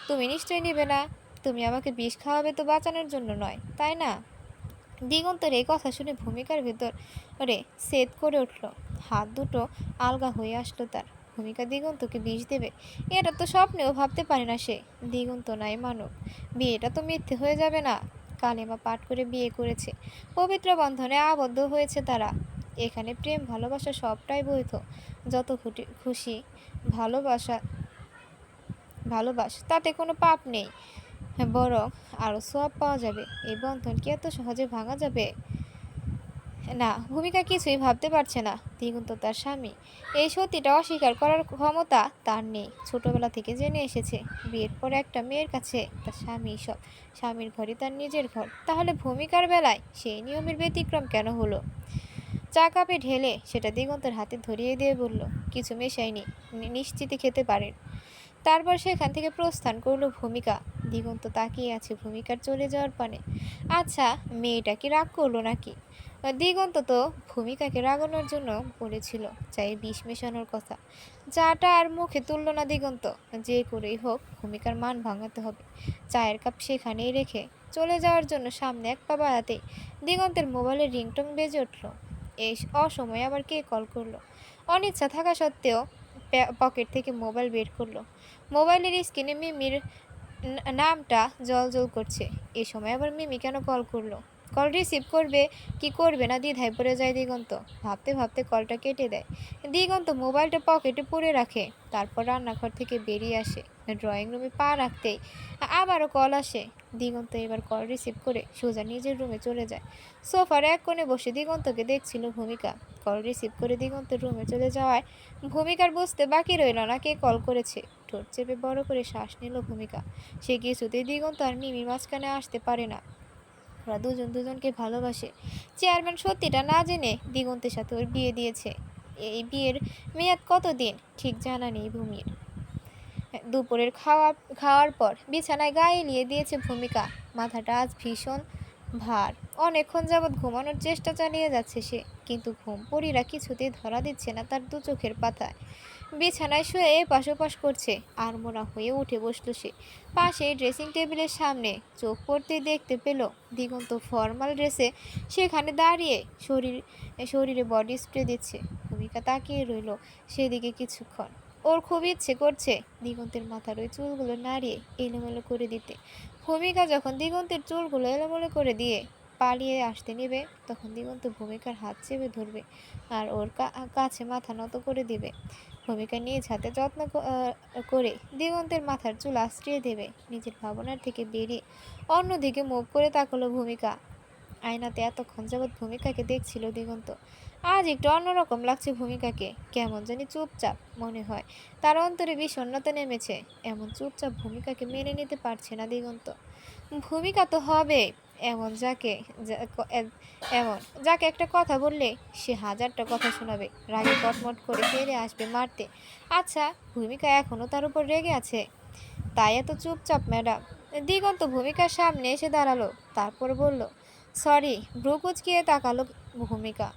S1: তুমি নিশ্চয়ই নেবে না। তুমি আমাকে বিষ খাওয়াবে তো বাঁচানোর জন্য নয়, তাই না? দিগন্তের এই কথা শুনে ভূমিকার ভেতরে সেদ করে উঠল। হাত দুটো আলগা হয়ে আসলো তার। ভূমিকা দিগন্তকে বিষ দেবে, এটা তো স্বপ্নেও ভাবতে পারে না সে। দিগন্ত নাই মানব, বিয়েটা তো মিথ্যে হয়ে যাবে না। কালেমা পাঠ করে বিয়ে করেছে, পবিত্র বন্ধনে আবদ্ধ হয়েছে তারা। এখানে প্রেম ভালোবাসা সবটাই বৈধ। যত খুশি ভালোবাসা তাতে কোনো পাপ নেই, বরং আরও সওয়াব পাওয়া যাবে। এই বন্ধন কি এত সহজে ভাঙা যাবে? না, ভূমিকা কিছুই ভাবতে পারছে না। দিগন্ত তার স্বামী, এই সত্যিটা অস্বীকার করার ক্ষমতা তার নেই। ছোটবেলা থেকে জেনে এসেছে বিয়ের পর একটা মেয়ের কাছে তার স্বামী সব, স্বামীর ঘরই তার নিজের ঘর। তাহলে ভূমিকার বেলায় সেই নিয়মের ব্যতিক্রম কেন হলো? চা কাপে ঢেলে সেটা দিগন্তের হাতে ধরিয়ে দিয়ে বলল, কিছু মেশাইনি, নিশ্চিতে খেতে পারেন। তারপর সেখান থেকে প্রস্থান করলো ভূমিকা। দিগন্ত তাকিয়ে আছে ভূমিকার চলে যাওয়ার পানে। আচ্ছা, মেয়েটা কি রাগ করলো নাকি? দিগন্ত তো ভূমিকাকে রাগানোর জন্য বলেছিল চায়ে বিষ মেশানোর কথা। চাটা আর মুখে তুলল না দিগন্ত। যে করেই হোক ভূমিকার মান ভাঙাতে হবে। চায়ের কাপ সেখানেই রেখে চলে যাওয়ার জন্য সামনে এক পা বাড়াতেই দিগন্তের মোবাইলের রিংটং বেজে উঠল। এই অসময়ে আবার কে কল করলো? অনিচ্ছা থাকা সত্ত্বেও পকেট থেকে মোবাইল বের করলো। মোবাইলের স্ক্রিনে মিমির নামটা জ্বলজ্বল করছে। এ সময় আবার মিমি কেন কল করলো? কল রিসিভ করবে কি করবে না দ্বিধায় পড়ে যায় দিগন্ত। ভাবতে ভাবতে কলটা কেটে দেয়। দিগন্ত মোবাইলটা পকেটে পুরে রাখে, তারপর রান্নাঘর থেকে বেরিয়ে আসে। ড্রয়িং রুমে পা রাখতেই আবারও কল আসে। দিগন্ত এবার কল রিসিভ করে সোজা নিজের রুমে চলে যায়। সোফার এক কোণে বসে দিগন্তকে দেখছিল ভূমিকা। কল রিসিভ করে দিগন্তের রুমে চলে যাওয়ায় ভূমিকার বুঝতে বাকি রইল না কে কল করেছে। ঠোঁট চেপে বড় করে শ্বাস নিল ভূমিকা। সে কিছুতেই দিগন্ত আর মিমির মাঝখানে আসতে পারে না। ওরা দুজন দুজনকে ভালোবাসে। চেয়ারম্যান সত্যিটা না জেনে দিগন্তের সাথে ওর বিয়ে দিয়েছে। এই বিয়ের মেয়াদ কতদিন ঠিক জানা নেই ভূমির। দুপুরের খাওয়ার পর বিছানায় গায়ে এলিয়ে দিয়েছে ভূমিকা। মাথাটা আজ ভীষণ ভার। অনেকক্ষণ যাবৎ ঘুমানোর চেষ্টা চালিয়ে যাচ্ছে সে, কিন্তু ঘুম পরীরা কিছুতেই ধরা দিচ্ছে না তার দু চোখের পাতায়। বিছানায় শুয়ে এপাশ ওপাশ করছে, আড়মোড়া হয়ে উঠে বসল সে। পাশে ড্রেসিং টেবিলের সামনে চোখ পড়তেই দেখতে পেল দিগন্ত ফর্মাল ড্রেসে সেখানে দাঁড়িয়ে শরীরে বডি স্প্রে দিচ্ছে। ভূমিকা তাকিয়ে রইল সেদিকে কিছুক্ষণ। ওর খুব ইচ্ছে করছে দিগন্তের মাথার ওই চুলগুলো নাড়িয়ে এলোমেলো করে দিতে। ভূমিকা যখন দিগন্তের চুলগুলো এলোমেলো করে দিয়ে পালিয়ে আসতে নেবে তখন দিগন্ত ভূমিকার হাত চেপে ধরবে আর ওর কাছে মাথা নত করে দিবে। ভূমিকা নিজ হাতে যত্ন করে দিগন্তের মাথার চুল আশ্রিয়ে দেবে। নিজের ভাবনার থেকে বেরিয়ে অন্যদিকে মুখ করে তাকালো ভূমিকা। আয়নাতে এতক্ষণ যাবৎ ভূমিকাকে দেখছিল দিগন্ত। আজ একটু অন্যরকম লাগছে ভূমিকাকে, কেমন জানি চুপচাপ মনে হয়। তার অন্তরে বিষণ্ণতা নেমেছে। এমন চুপচাপ ভূমিকাকে মেনে নিতে পারছে না দিগন্ত। ভূমিকা তো হবে এমন এমন যাকে একটা কথা বললে সে হাজারটা কথা শোনাবে, রাগে কটমট করে ফিরে আসবে মারতে। আচ্ছা, ভূমিকা এখনো তার উপর রেগে আছে, তাই এত চুপচাপ ম্যাডাম। দিগন্ত ভূমিকার সামনে এসে দাঁড়ালো, তারপর বলল, সরি। ভ্রু কুঁচকিয়ে তাকালো ভূমিকা।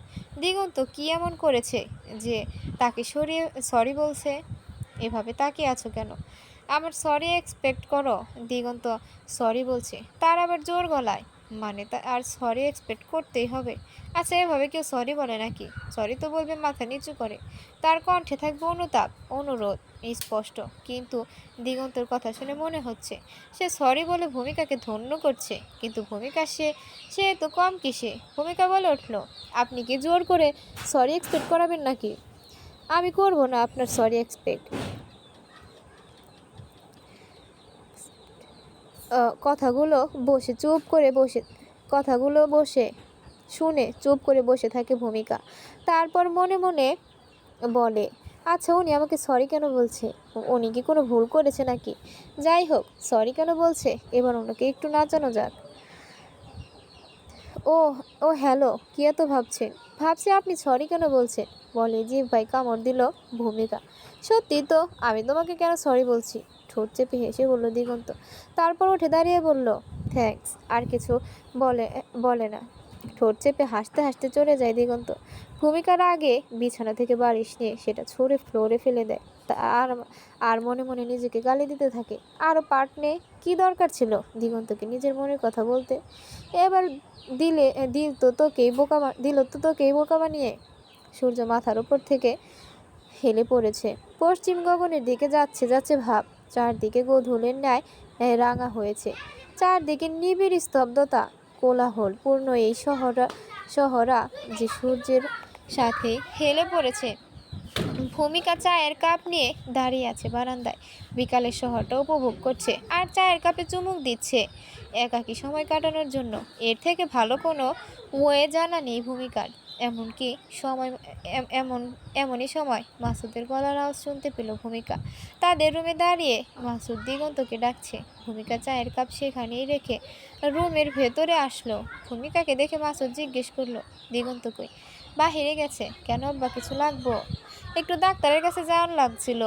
S1: দিগন্ত কি এমন করেছে যে তাকে সরিয়ে সরি বলছে? এভাবে তাকিয়ে আছো কেন? আমার সরি এক্সপেক্ট করো। দিগন্ত সরি বলছে, তার আবার জোর গলায়। মানে তা আর সরি এক্সপেক্ট করতেই হবে? আচ্ছা, এভাবে কেউ সরি বলে নাকি? সরি তো বলবে মাথা নিচু করে। তার কণ্ঠে থাকবে অনুতাপ, অনুরোধ স্পষ্ট। কিন্তু দিগন্তর কথা শুনে মনে হচ্ছে সে সরি বলে ভূমিকাকে ধন্য করছে। কিন্তু ভূমিকা সে তো কম কিসে। ভূমিকা বলে উঠল, আপনি কি জোর করে সরি এক্সপেক্ট করাবেন নাকি? আমি করব না আপনার সরি এক্সপেক্ট। কথাগুলো বসে চুপ করে বসে কথাগুলো বসে শুনে চুপ করে বসে থাকে ভূমিকা। তারপর মনে মনে বলে, আচ্ছা, উনি আমাকে সরি কেন বলছে? উনি কি কোনো ভুল করেছে নাকি? যাই হোক, সরি কেন বলছে এবার ওনাকে একটু নাচানো যাক। ও ও হ্যালো, কি এত ভাবছেন? ভাবছি আপনি সরি কেন বলছেন, বলে জিভ কামড় দিল ভূমিকা। সত্যি তো, আমি তোমাকে কেন সরি বলছি? ঠোঁট চেপে হেসে বলল দিগন্ত। তারপর উঠে দাঁড়িয়ে বলল, থ্যাঙ্কস। আর কিছু বলে বলে না। ঠোঁট চেপে হাসতে হাসতে চলে যায় দিগন্ত। ভূমিকার আগে বিছানা থেকে বালিশ নিয়ে সেটা ছুঁড়ে ফ্লোরে ফেলে দেয়। আর আর মনে মনে নিজেকে গালি দিতে থাকে। আরও পার্ট নে, কি দরকার ছিল দিগন্তকে নিজের মনের কথা বলতে? এবার দিলে দিল তো তোকেই বোকা বানিয়ে। সূর্য মাথার উপর থেকে হেলে পড়েছে, পশ্চিম গগনের দিকে যাচ্ছে যাচ্ছে ভাব। চারদিকে গোধূলির ন্যায় রাঙা হয়েছে। চারদিকে নিবিড় স্তব্ধতা, কোলাহল পূর্ণ এই শহরা যে সূর্যের সাথে হেলে পড়েছে। ভূমিকা চায়ের কাপ নিয়ে দাঁড়িয়ে আছে বারান্দায়। বিকালের শহরটা উপভোগ করছে আর চায়ের কাপে চুমুক দিচ্ছে একাকী সময় কাটানোর জন্য। এর থেকে ভালো কোনো ওয়ে জানা নেই ভূমিকার। এমনকি সময় এমনই সময় মাসুদের গলার আওয়াজ শুনতে পেল ভূমিকা। তাদের রুমে দাঁড়িয়ে মাসুদ দিগন্তকে ডাকছে। ভূমিকা চায়ের কাপ সেখানেই রেখে রুমের ভেতরে আসলো। ভূমিকাকে দেখে মাসুদ জিজ্ঞেস করলো, দিগন্ত কই? বাহিরে গেছে। কেন আব্বা, কিছু লাগবো? একটু ডাক্তারের কাছে যাওয়ার লাগছিল।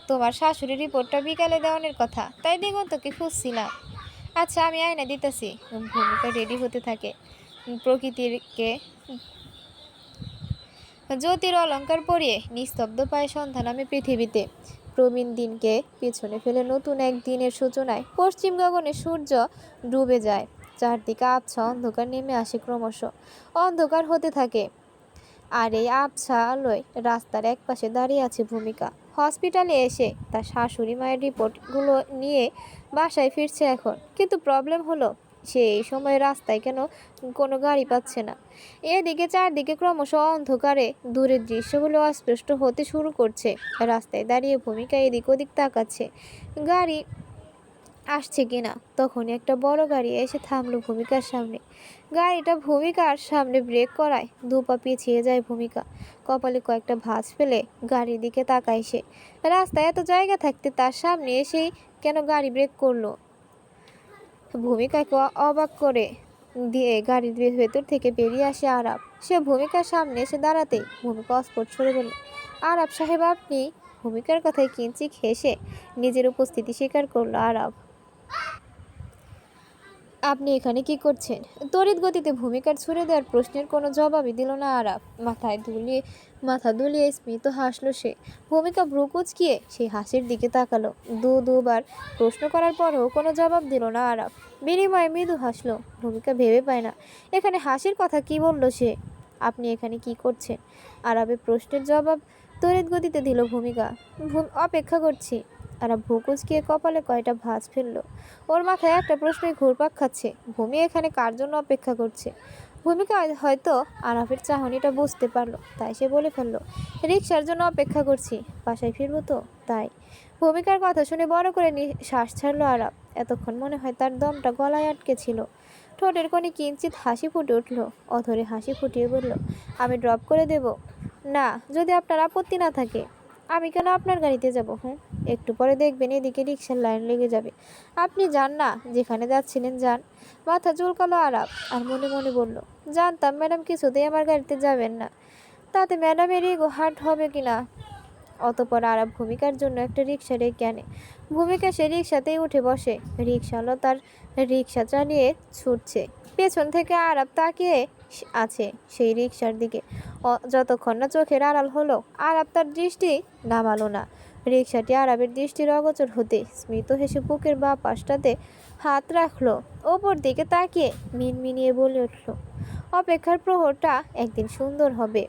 S1: তোমার শাশুড়ির রিপোর্টটা বিকালে দেওয়ানোর কথা, তাই দিগন্তকে খুঁজছিলাম। আচ্ছা, আমি আয়না দিতেছি। ভূমিকা রেডি হতে থাকে। প্রকৃতিকে জ্যোতির অলঙ্কার পরিয়ে নিস্তব্ধ পায়ে সন্ধ্যা নামে পৃথিবীতে। প্রবীণ দিনকে পিছনে ফেলে নতুন এক দিনের সূচনায় পশ্চিম গগনে সূর্য ডুবে যায়। চারদিকে আবছা অন্ধকার নেমে আসে ক্রমশ। অন্ধকার হতে থাকে। আর এই আবছা আলোয় রাস্তার একপাশে দাঁড়িয়ে আছে ভূমিকা। হসপিটালে এসে তার শাশুড়ি মায়ের রিপোর্টগুলো নিয়ে বাসায় ফিরছে এখন। কিন্তু প্রবলেম হলো, সে এই সময় রাস্তায় কেন কোনো গাড়ি পাচ্ছে না। এদিকে চারদিকে ক্রমশ অন্ধকারে দূরের দৃশ্যগুলো অস্পষ্ট হতে শুরু করছে। রাস্তায় দাঁড়িয়ে ভূমিকা এদিক ওদিক তাকাচ্ছে গাড়ি আসছে কিনা। তখনই একটা বড় গাড়ি এসে থামলো ভূমিকার সামনে। গাড়িটা ভূমিকার সামনে ব্রেক করায় দুপা পিছিয়ে যায় ভূমিকা। কপালে কয়েকটা ভাঁজ ফেলে গাড়ির দিকে তাকায় সে। রাস্তায় এত জায়গা থাকতে তার সামনে এসেই কেন গাড়ি ব্রেক করলো? ভূমিকাকে অবাক করে দিয়ে গাড়ির ভেতর থেকে বেরিয়ে আসে আরাব। সে ভূমিকার সামনে এসে দাঁড়াতেই ভূমিকা অস্ফুট সরে বলল, আরাব সাহেব আপনি? ভূমিকার কথায় কিঞ্চিত হেসে নিজের উপস্থিতি স্বীকার করলো আরাব। আপনি এখানে কি করছেন? তড়িৎ গতিতে ভূমিকার ছুড়ে দেওয়ার প্রশ্নের কোনো জবাবই দিল না আরাব। মাথা দুলিয়ে স্মিত হাসলো সে। ভূমিকা ভ্রু কুঁচকিয়ে সেই হাসির দিকে তাকালো। দুবার প্রশ্ন করার পরেও কোনো জবাব দিল না আরাব। বিনিময়ে মৃদু হাসলো। ভূমিকা ভেবে পায় না এখানে হাসির কথা কি বলল সে। আপনি এখানে কি করছেন? আরাবের প্রশ্নের জবাব তড়িৎ গতিতে দিল ভূমিকা। অপেক্ষা করছি। আর ভ্রু কুঁচকিয়ে কপালে কয়টা ভাঁজ ফেললো। ওর মাথায় একটা প্রশ্নই ঘুরপাক খাচ্ছে, ভূমি এখানে কার জন্য অপেক্ষা করছে? ভূমিকা হয়তো আরাফের চাহনিটা বুঝতে পারলো, তাই সে বলে ফেললো, রিক্সার জন্য অপেক্ষা করছি, বাসায় ফিরবো তো তাই। ভূমিকার কথা শুনে বড় করে শ্বাস ছাড়লো আরাফ। এতক্ষণ মনে হয় তার দমটা গলায় আটকে ছিল। ঠোঁটের কোণে কিঞ্চিত হাসি ফুটে উঠল। অধরে হাসি ফুটিয়ে বলল, আমি ড্রপ করে দেব? না, যদি আপনার আপত্তি না থাকে। আমি কেন আপনার গাড়িতে যাব? হুম, একটু পরে দেখবেন এদিকে রিক্সার লাইন লেগে যাবে। আপনি যান না, যেখানে যাচ্ছিলেন যান। মাথা চুলকালো আরাপ আর মনে মনে বলল, জানতাম ম্যাডাম কিছুতেই আমার গাড়িতে যাবেন না, তাতে ম্যাডামের ইগো হার্ট হবে কিনা। অতপর আরাপ ভূমিকার জন্য একটা রিক্সা ডেকে আনে। ভূমিকা সে রিক্সাতেই উঠে বসে। রিক্সাওয়ালা তার রিক্সা চালিয়ে ছুটছে। পেছন থেকে আরাপ তাকিয়ে আছে সেই রিক্সার দিকে। যতক্ষণ না চোখের আড়াল হলো, আরাপ তার দৃষ্টি নামালো না। রিক্সাটি আরাপের দৃষ্টির অগোচর হতে স্মিত হেসে বুকের বাঁ পাশটাতে হাত রাখলো। ওপর দিকে তাকিয়ে মিনমিনিয়ে বলে উঠল, অপেক্ষার প্রহরটা একদিন সুন্দর হবে,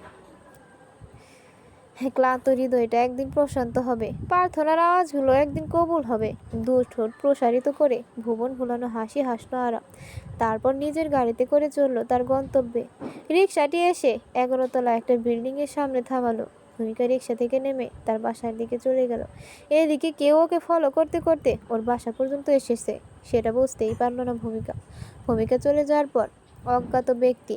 S1: ক্লান্ত হৃদয়টা একদিন প্রশান্ত হবে, প্রার্থনার আওয়াজ হলো একদিন কবুল হবে। দু ঠোঁট প্রসারিত করে ভুবন ভুলানো হাসি হাসলো আরাম। তারপর নিজের গাড়িতে করে চলল তার গন্তব্যে। রিক্সাটি এসে 11তলা একটা বিল্ডিংয়ের সামনে থামালো। ভূমিকা রিক্সা থেকে নেমে তার বাসার দিকে চলে গেল। এদিকে কেউ ওকে ফলো করতে করতে ওর বাসা পর্যন্ত এসেছে, সেটা বুঝতেই পারল না ভূমিকা। ভূমিকা চলে যাওয়ার পর অজ্ঞাত ব্যক্তি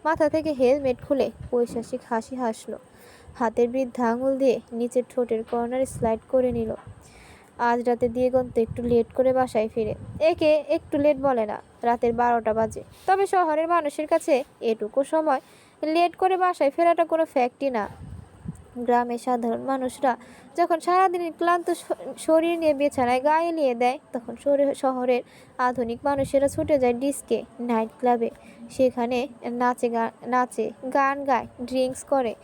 S1: মাথা থেকে হেলমেট খুলে পৈশাচিক হাসি হাসলো। হাতের বৃদ্ধা আঙুল দিয়ে নিচের ঠোঁটের কর্নার স্লাইড করে নিল। আজ রাতে দিগন্ত একটু লেট করে বাসায় ফিরে। একে একটু লেট বলে না, রাতের 12টা বাজে। তবে শহরের মানুষের কাছে এটুকু সময় লেট করে বাসায় ফেরাটা কোনো ফ্যাক্টই না। গ্রামের সাধারণ মানুষরা যখন সারাদিনের ক্লান্ত শরীর নিয়ে বিছানায় গা এলিয়ে দেয়, তখন শহরের আধুনিক মানুষেরা ছুটে যায় ডিস্কে, নাইট ক্লাবে। সেখানে নাচে, গান গায়, ড্রিঙ্কস করে,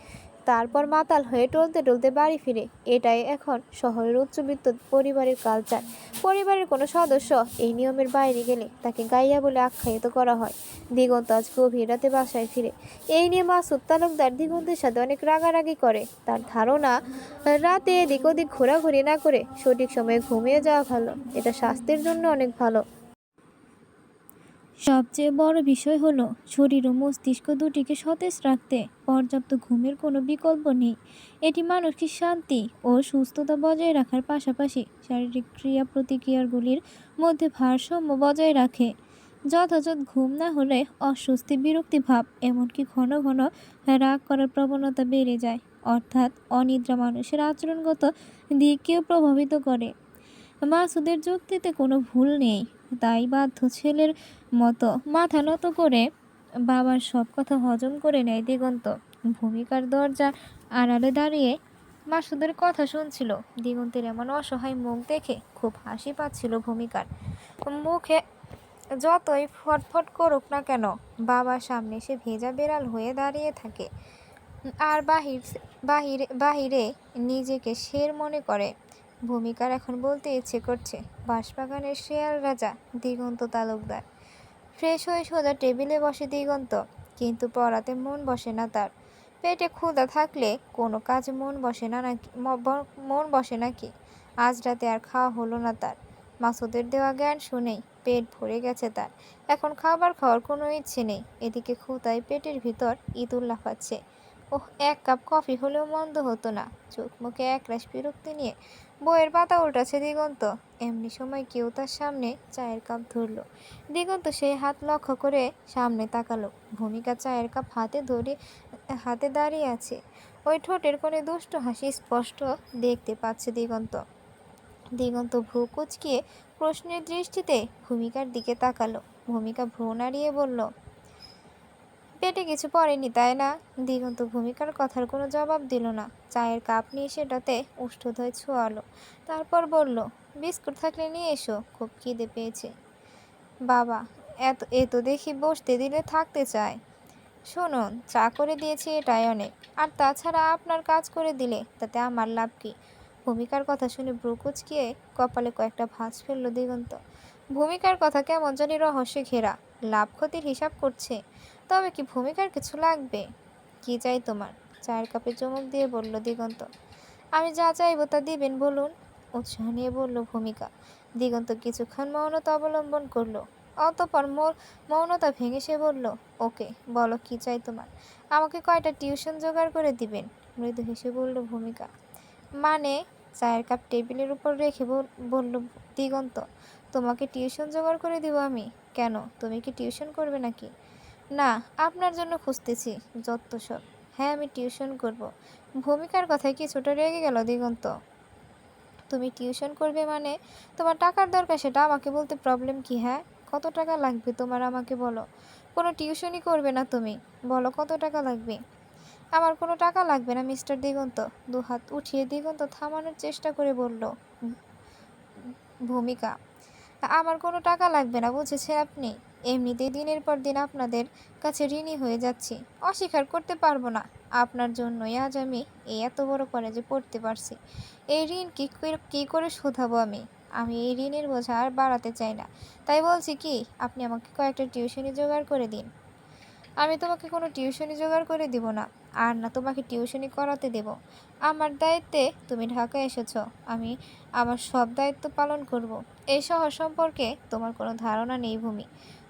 S1: তারপর মাতাল হয়ে টলতে টলতে বাড়ি ফিরে। এটাই এখন শহরের উচ্চবিত্ত পরিবারের কালচার। পরিবারের কোনো সদস্য এই নিয়মের বাইরে গেলে তাকে গাইয়া বলে আখ্যায়িত করা হয়। দিগন্ত আজ গভীর রাতে বাসায় ফিরে। এই নিয়ে মাসুদ তালুকদার দিগন্তের সাথে অনেক রাগারাগি করে। তার ধারণা, রাতে এদিক ওদিক ঘোরাঘুরি না করে সঠিক সময়ে ঘুমিয়ে যাওয়া ভালো, এটা স্বাস্থ্যের জন্য অনেক ভালো।
S2: সবচেয়ে বড় বিষয় হলো, শরীর ও মস্তিষ্ক দুটিকে সতেজ রাখতে পর্যাপ্ত ঘুমের কোনো বিকল্প নেই। এটি মানসিক শান্তি ও সুস্থতা বজায় রাখার পাশাপাশি শারীরিক ক্রিয়া প্রতিক্রিয়াগুলির মধ্যে ভারসাম্য বজায় রাখে। যথাযথ ঘুম না হলে অস্বস্তি, বিরক্তি ভাব, এমনকি ঘন ঘন রাগ করার প্রবণতা বেড়ে যায়। অর্থাৎ অনিদ্রা মানুষের আচরণগত দিককেও প্রভাবিত করে। মাসুদের যুক্তিতে কোনো ভুল নেই, তাই বাধ্য ছেলের মতো মাথা নত করে বাবার সব কথা হজম করে নেয় দিগন্ত। ভূমিকার দরজা আড়ালে দাঁড়িয়ে মাসুদের কথা শুনছিল। দিগন্তের এমন অসহায় মুখ দেখে খুব হাসি পাচ্ছিল ভূমিকার মুখে। যতই ফটফট করুক না কেন, বাবার সামনে সে ভেজা বেড়াল হয়ে দাঁড়িয়ে থাকে আর বাহিরে বাহিরে নিজেকে শের মনে করে। ভূমিকার এখন বলতে ইচ্ছে করছে, বাঁশবাগানের শেয়াল রাজা দিগন্ত তালুকদার। ফ্রেশ হয়ে সোজা টেবিলে বসে দিগন্ত, কিন্তু পড়াতে মন বসে না তার। পেটে ক্ষুধা থাকলে কোনো কাজে মন বসে নাকি? আজ রাতে আর খাওয়া হলো না তার। মাসুদের দেওয়া জ্ঞান শুনেই পেট ভরে গেছে তার। এখন খাবার খাওয়ার কোনো ইচ্ছে নেই। এদিকে ক্ষুধায় পেটের ভিতর ইঁদুর লাফাচ্ছে। ওহ, এক কাপ কফি হলেও মন্দ হতো না। চোখ মুখে একরাশ বিরক্তি নিয়ে বইয়ের পাতা উল্টাচ্ছে দিগন্ত। এমনি সময় কেউ তার সামনে চায়ের কাপ ধরল। দিগন্ত সেই হাত লক্ষ্য করে সামনে তাকালো। ভূমিকা চায়ের কাপ হাতে দাঁড়িয়ে আছে। ওই ঠোঁটের কোণে দুষ্ট হাসি স্পষ্ট দেখতে পাচ্ছে দিগন্ত। দিগন্ত ভ্রু কুঁচকিয়ে প্রশ্নের দৃষ্টিতে ভূমিকার দিকে তাকালো। ভূমিকা ভ্রু নাড়িয়ে বলল, পেটে কিছু পড়েনি তাই না? দিগন্ত ভূমিকার কথার কোনো জবাব দিল না। চায়ের কাপ নিয়ে সেটাতে উষ্ঠদয় ছোঁয়ালো। তারপর বলল, বিস্কুট থাকলে নিয়ে এসো, খুব খিদে পেয়েছে। বাবা, এত দেখি বসতে দিলে থাকতে চায়। শুনুন, চা করে দিয়েছি, এটাই অনেক। আর তাছাড়া আপনার কাজ করে দিলে তাতে আমার লাভ কি? ভূমিকার কথা শুনে ভ্রু কুঁচকিয়ে কপালে কয়েকটা ভাঁজ ফেলল দিগন্ত। ভূমিকার কথা কেমন জানি রহস্যে ঘেরা। লাভ ক্ষতির হিসাব করছে। তবে কি ভূমিকার কিছু লাগবে? কি চাই তোমার? চায়ের কাপে চুমুক দিয়ে বলল দিগন্ত। আমি যা চাইবো তা দিবেন বলুন।
S1: উৎসাহ নিয়ে বলল ভূমিকা। দিগন্ত কিছুক্ষণ মৌনতা অবলম্বন করলো। অতঃপর মৌনতা ভেঙে সে বলল, ওকে, বলো কি চাই তোমার? আমাকে কয়টা টিউশন জোগাড় করে দিবেন? মৃদু হেসে বলল ভূমিকা। মানে? চায়ের কাপ টেবিলের উপর রেখে বলল দিগন্ত। তোমাকে টিউশন জোগাড় করে দিব আমি? কেন, তুমি কি টিউশন করবে নাকি? না, আপনার জন্য খুঁজতেছি, যত সব। হ্যাঁ, আমি টিউশন করব। ভূমিকার কথায় কিছুটা রেগে গেল দিগন্ত। তুমি টিউশন করবে মানে? তোমার টাকার দরকার, সেটা আমাকে বলতে প্রবলেম কি? হ্যাঁ, কত টাকা লাগবে তোমার আমাকে বলো। কোনো টিউশনই করবে না তুমি, বলো কত টাকা লাগবে? আমার কোনো টাকা লাগবে না মিস্টার দিগন্ত। দুহাত উঠিয়ে দিগন্ত থামানোর চেষ্টা করে বলল ভূমিকা। আমার কোনো টাকা লাগবে না, বুঝেছেন আপনি? এমনিতেই দিনের পর দিন আপনাদের কাছে ঋণী হয়ে যাচ্ছি, অস্বীকার করতে পারবো না। আপনার জন্যই আজ আমি এই এত বড় কলেজে পড়তে পারছি। এই ঋণ কি করে শোধাবো আমি? আমি এই ঋণের বোঝা আর বাড়াতে চাই না। তাই বলছি কি, আপনি আমাকে কয়েকটা টিউশনি জোগাড় করে দিন। আমি তোমাকে কোনো টিউশনি জোগাড় করে দিব না, আর না তোমাকে টিউশনি করাতে দেব। আমার দায়িত্বে তুমি ঢাকায় এসেছো, আমি আমার সব দায়িত্ব পালন করব। এই শহর সম্পর্কে তোমার কোনো ধারণা নেই ভূমি।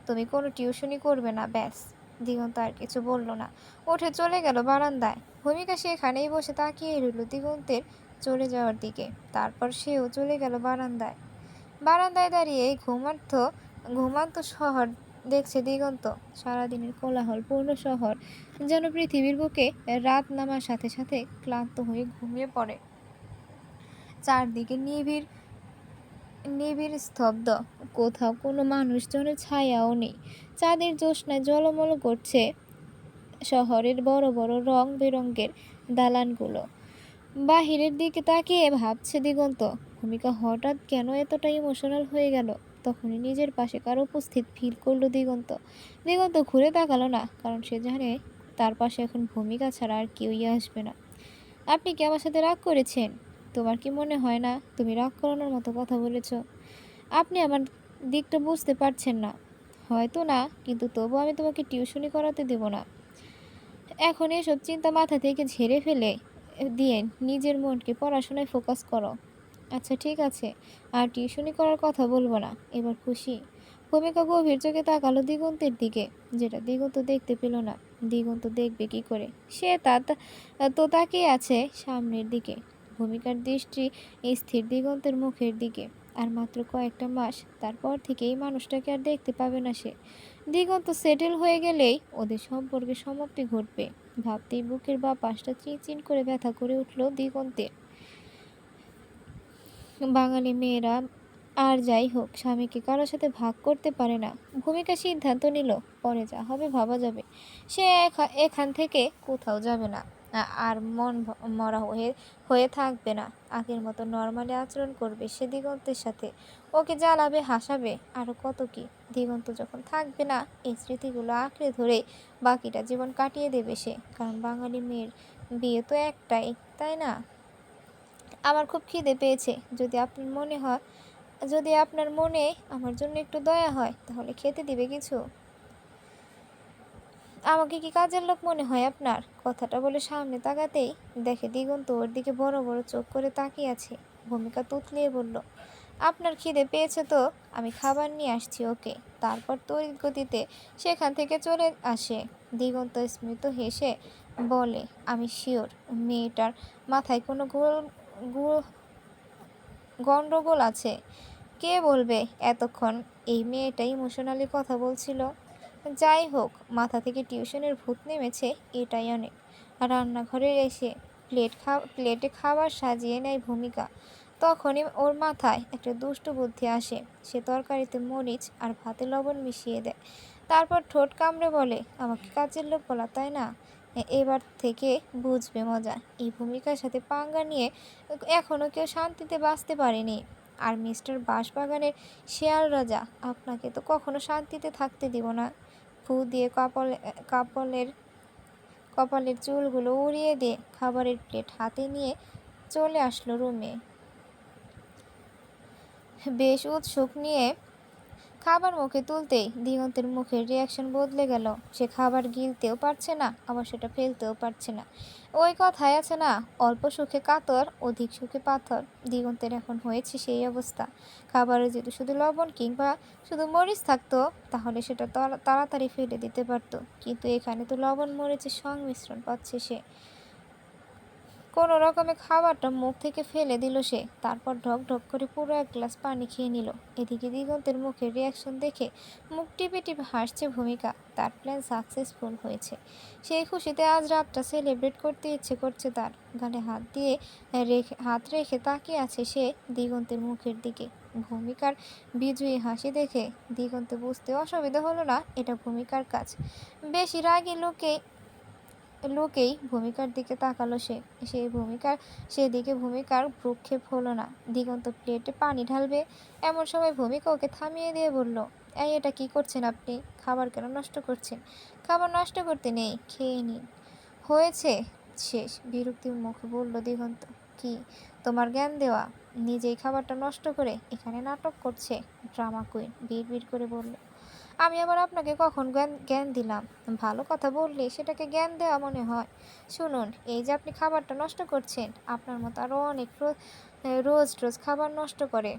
S1: তুমি কোনো টিউশনি করবে না, ব্যাস। দিগন্ত আর কিছু বলল না, উঠে চলে গেল বারান্দায়। ভূমিকা সেখানেই বসে তাকিয়ে রইল দিগন্তের চলে যাওয়ার দিকে। তারপর সেও চলে গেল বারান্দায়। বারান্দায় দাঁড়িয়ে ঘুমান্ত শহর দেখছে দিগন্ত। সারাদিনের কোলাহলপূর্ণ শহর যেন পৃথিবীর বুকে রাত নামার সাথে সাথে ক্লান্ত হয়ে ঘুমিয়ে পড়ে। চারদিকে নিবিড় নিবিড় স্তব্ধ, কোথাও কোনো মানুষজনের ছায়াও নেই। চাঁদের জ্যোৎস্নায় ঝলমল করছে শহরের বড় বড় রং বেরঙের দালানগুলো। বাহিরের দিকে তাকিয়ে ভাবছে দিগন্ত, ভূমিকা হঠাৎ কেন এতটা ইমোশনাল হয়ে গেল। তখনই নিজের পাশে কারো উপস্থিত ফিল করলো দিগন্ত। দিগন্ত ঘুরে তাকালো না, কারণ সে জানে তার পাশে এখন ভূমিকা ছাড়া আর কেউই আসবে না। আপনি কি আমার সাথে রাগ করেছেন? তোমার কি মনে হয় না তুমি রাগ করানোর মতো কথা বলেছ? আপনি আমার দিকটা বুঝতে পারছেন না। হয়তো না, কিন্তু তবু আমি তোমাকে টিউশনি করাতে দেব না। এখন এসব চিন্তা মাথা থেকে ঝেড়ে ফেলে দিয়ে নিজের মনকে পড়াশোনায় ফোকাস করো। আচ্ছা ঠিক আছে, আর টিউশনি করার কথা বলবো না, এবার খুশি? ভূমিকা গভীর চোখে তাকালো দিগন্তের দিকে, যেটা দিগন্ত দেখতে পেল না। দিগন্ত দেখবে কি করে? সে তো তাকিয়ে আছে সামনের দিকে। ভূমিকার দৃষ্টি স্থির দিগন্তের মুখের দিকে। আর মাত্র কয়েকটা মাস, তারপর থেকে এই মানুষটাকে আর দেখতে পাবে না সে। দিগন্ত সেটেল হয়ে গেলেই ওদের সম্পর্কে সমাপ্তি ঘটবে। ভাবতেই বুকের বা পাশটা চিনচিন করে ব্যথা করে উঠল দিগন্তের। বাঙালি মেয়েরা আর যাই হোক স্বামীকে কারোর সাথে ভাগ করতে পারে না। ভূমিকা সিদ্ধান্ত নিল, পরে যা হবে ভাবা যাবে। সে এখান থেকে কোথাও যাবে না, আর মরা হয়ে হয়ে থাকবে না। আগের মতো নর্মালি আচরণ করবে সে দিগন্তের সাথে। ওকে জ্বালাবে, হাসাবে, আরও কত কি। দিগন্ত যখন থাকবে না, এই স্মৃতিগুলো আঁকড়ে ধরে বাকিটা জীবন কাটিয়ে দেবে সে। কারণ বাঙালি মেয়ের বিয়ে তো একটাই, তাই না? আমার খুব খিদে পেয়েছে, যদি আপনার মনে আমার জন্য একটু দয়া হয়, তাহলে খেতে দিবে কিছু? আমাকে কি কাজের লোক মনে হয় আপনার? কথাটা বলে সামনে তাকাতেই দেখে দিগন্ত ওর দিকে বড় বড় চোখ করে তাকিয়ে আছে। ভূমিকা তুতলিয়ে বলল, আপনার খিদে পেয়েছে তো আমি খাবার নিয়ে আসছি, ওকে। তারপর তড়িৎ গতিতে সেখান থেকে চলে আসে। দিগন্ত স্মিত হেসে বলে, আমি শিওর মেয়েটার মাথায় কোনো গন্ডগোল আছে। কে বলবে এতক্ষণ এই মেয়েটা ইমোশনালি কথা বলছিল। যাই হোক, মাথা থেকে টিউশনের ভূত নেমেছে, এটাই অনেক। রান্নাঘরে এসে প্লেটে খাবার সাজিয়ে নেয় ভূমিকা। তখনই ওর মাথায় একটা দুষ্ট বুদ্ধি আসে। সে তরকারিতে মরিচ আর ভাতে লবণ মিশিয়ে দেয়। তারপর ঠোঁট কামড়ে বলে, আমাকে কাজের লোক বলা, তাই না? এবার থেকে বুঝবে মজা। এই ভূমিকার সাথে পাঙ্গা নিয়ে এখনো কেউ শান্তিতে বাঁচতে পারেনি। আর মিস্টার বাঁশবাগানের শেয়াল রাজা, আপনাকে তো কখনো শান্তিতে থাকতে দিব না। ফু দিয়ে কপালের কপালের চুলগুলো উড়িয়ে দিয়ে খাবারের প্লেট হাতে নিয়ে চলে আসলো রুমে। বেশ উৎসুক নিয়ে খাবার মুখে তুলতেই দিগন্তের মুখের রিয়াকশন বদলে গেল। সে খাবার গিলতেও পারছে না, আবার সেটা ফেলতেও পারছে না। ওই কথায় আছে না, অল্প সুখে কাতর, অধিক সুখে পাথর। দিগন্তের এখন হয়েছে সেই অবস্থা। খাবারে যদি শুধু লবণ কিংবা শুধু মরিচ থাকতো তাহলে সেটা তাড়াতাড়ি ফেলে দিতে পারতো, কিন্তু এখানে তো লবণ মরিচের সংমিশ্রণ পাচ্ছে সে। কোনো রকমে খাবারটা মুখ থেকে ফেলে দিল সে, তারপর ঢক ঢক করে পুরো এক গ্লাস পানি খেয়ে নিল। এদিকে দিগন্তের মুখের রিয়াকশন দেখে মুখ টিপে টিপে হাসছে ভূমিকা। তার প্ল্যান সাকসেসফুল হয়েছে। সেই খুশিতে আজ রাতটা সেলিব্রেট করতে ইচ্ছে করছে তার। গালে হাত রেখে তাকিয়ে আছে সে দিগন্তের মুখের দিকে। ভূমিকার বিজয়ী হাসি দেখে দিগন্তে বুঝতে অসুবিধা হলো না এটা ভূমিকার কাজ। বেশি রাগী লোকেই ভূমিকার দিকে তাকালো সে। সেদিকে ভূমিকার ভ্রুক্ষেপ হলো না। দিগন্ত প্লেটে পানি ঢালবে এমন সময় ভূমিকা ওকে থামিয়ে দিয়ে বলল, এই এটা কি করছেন আপনি? খাবার কেন নষ্ট করছেন? খাবার নষ্ট করতে নেই, খেয়ে নিন। হয়েছে, শেষ। বিরক্তির মুখে বলল দিগন্ত। কি তোমার জ্ঞান দেওয়া? নিজেই খাবারটা নষ্ট করে এখানে নাটক করছে ড্রামা কুইন। বিড়বিড় করে বলল, আমি আবার আপনাকে কখন জ্ঞান দিলাম? ভালো কথা বললে সেটাকে জ্ঞান দেওয়া মনে হয়। শুনুন, এই যে আপনি খাবারটা নষ্ট করছেন, আপনার মতো আরও অনেক রোজ রোজ খাবার নষ্ট করে।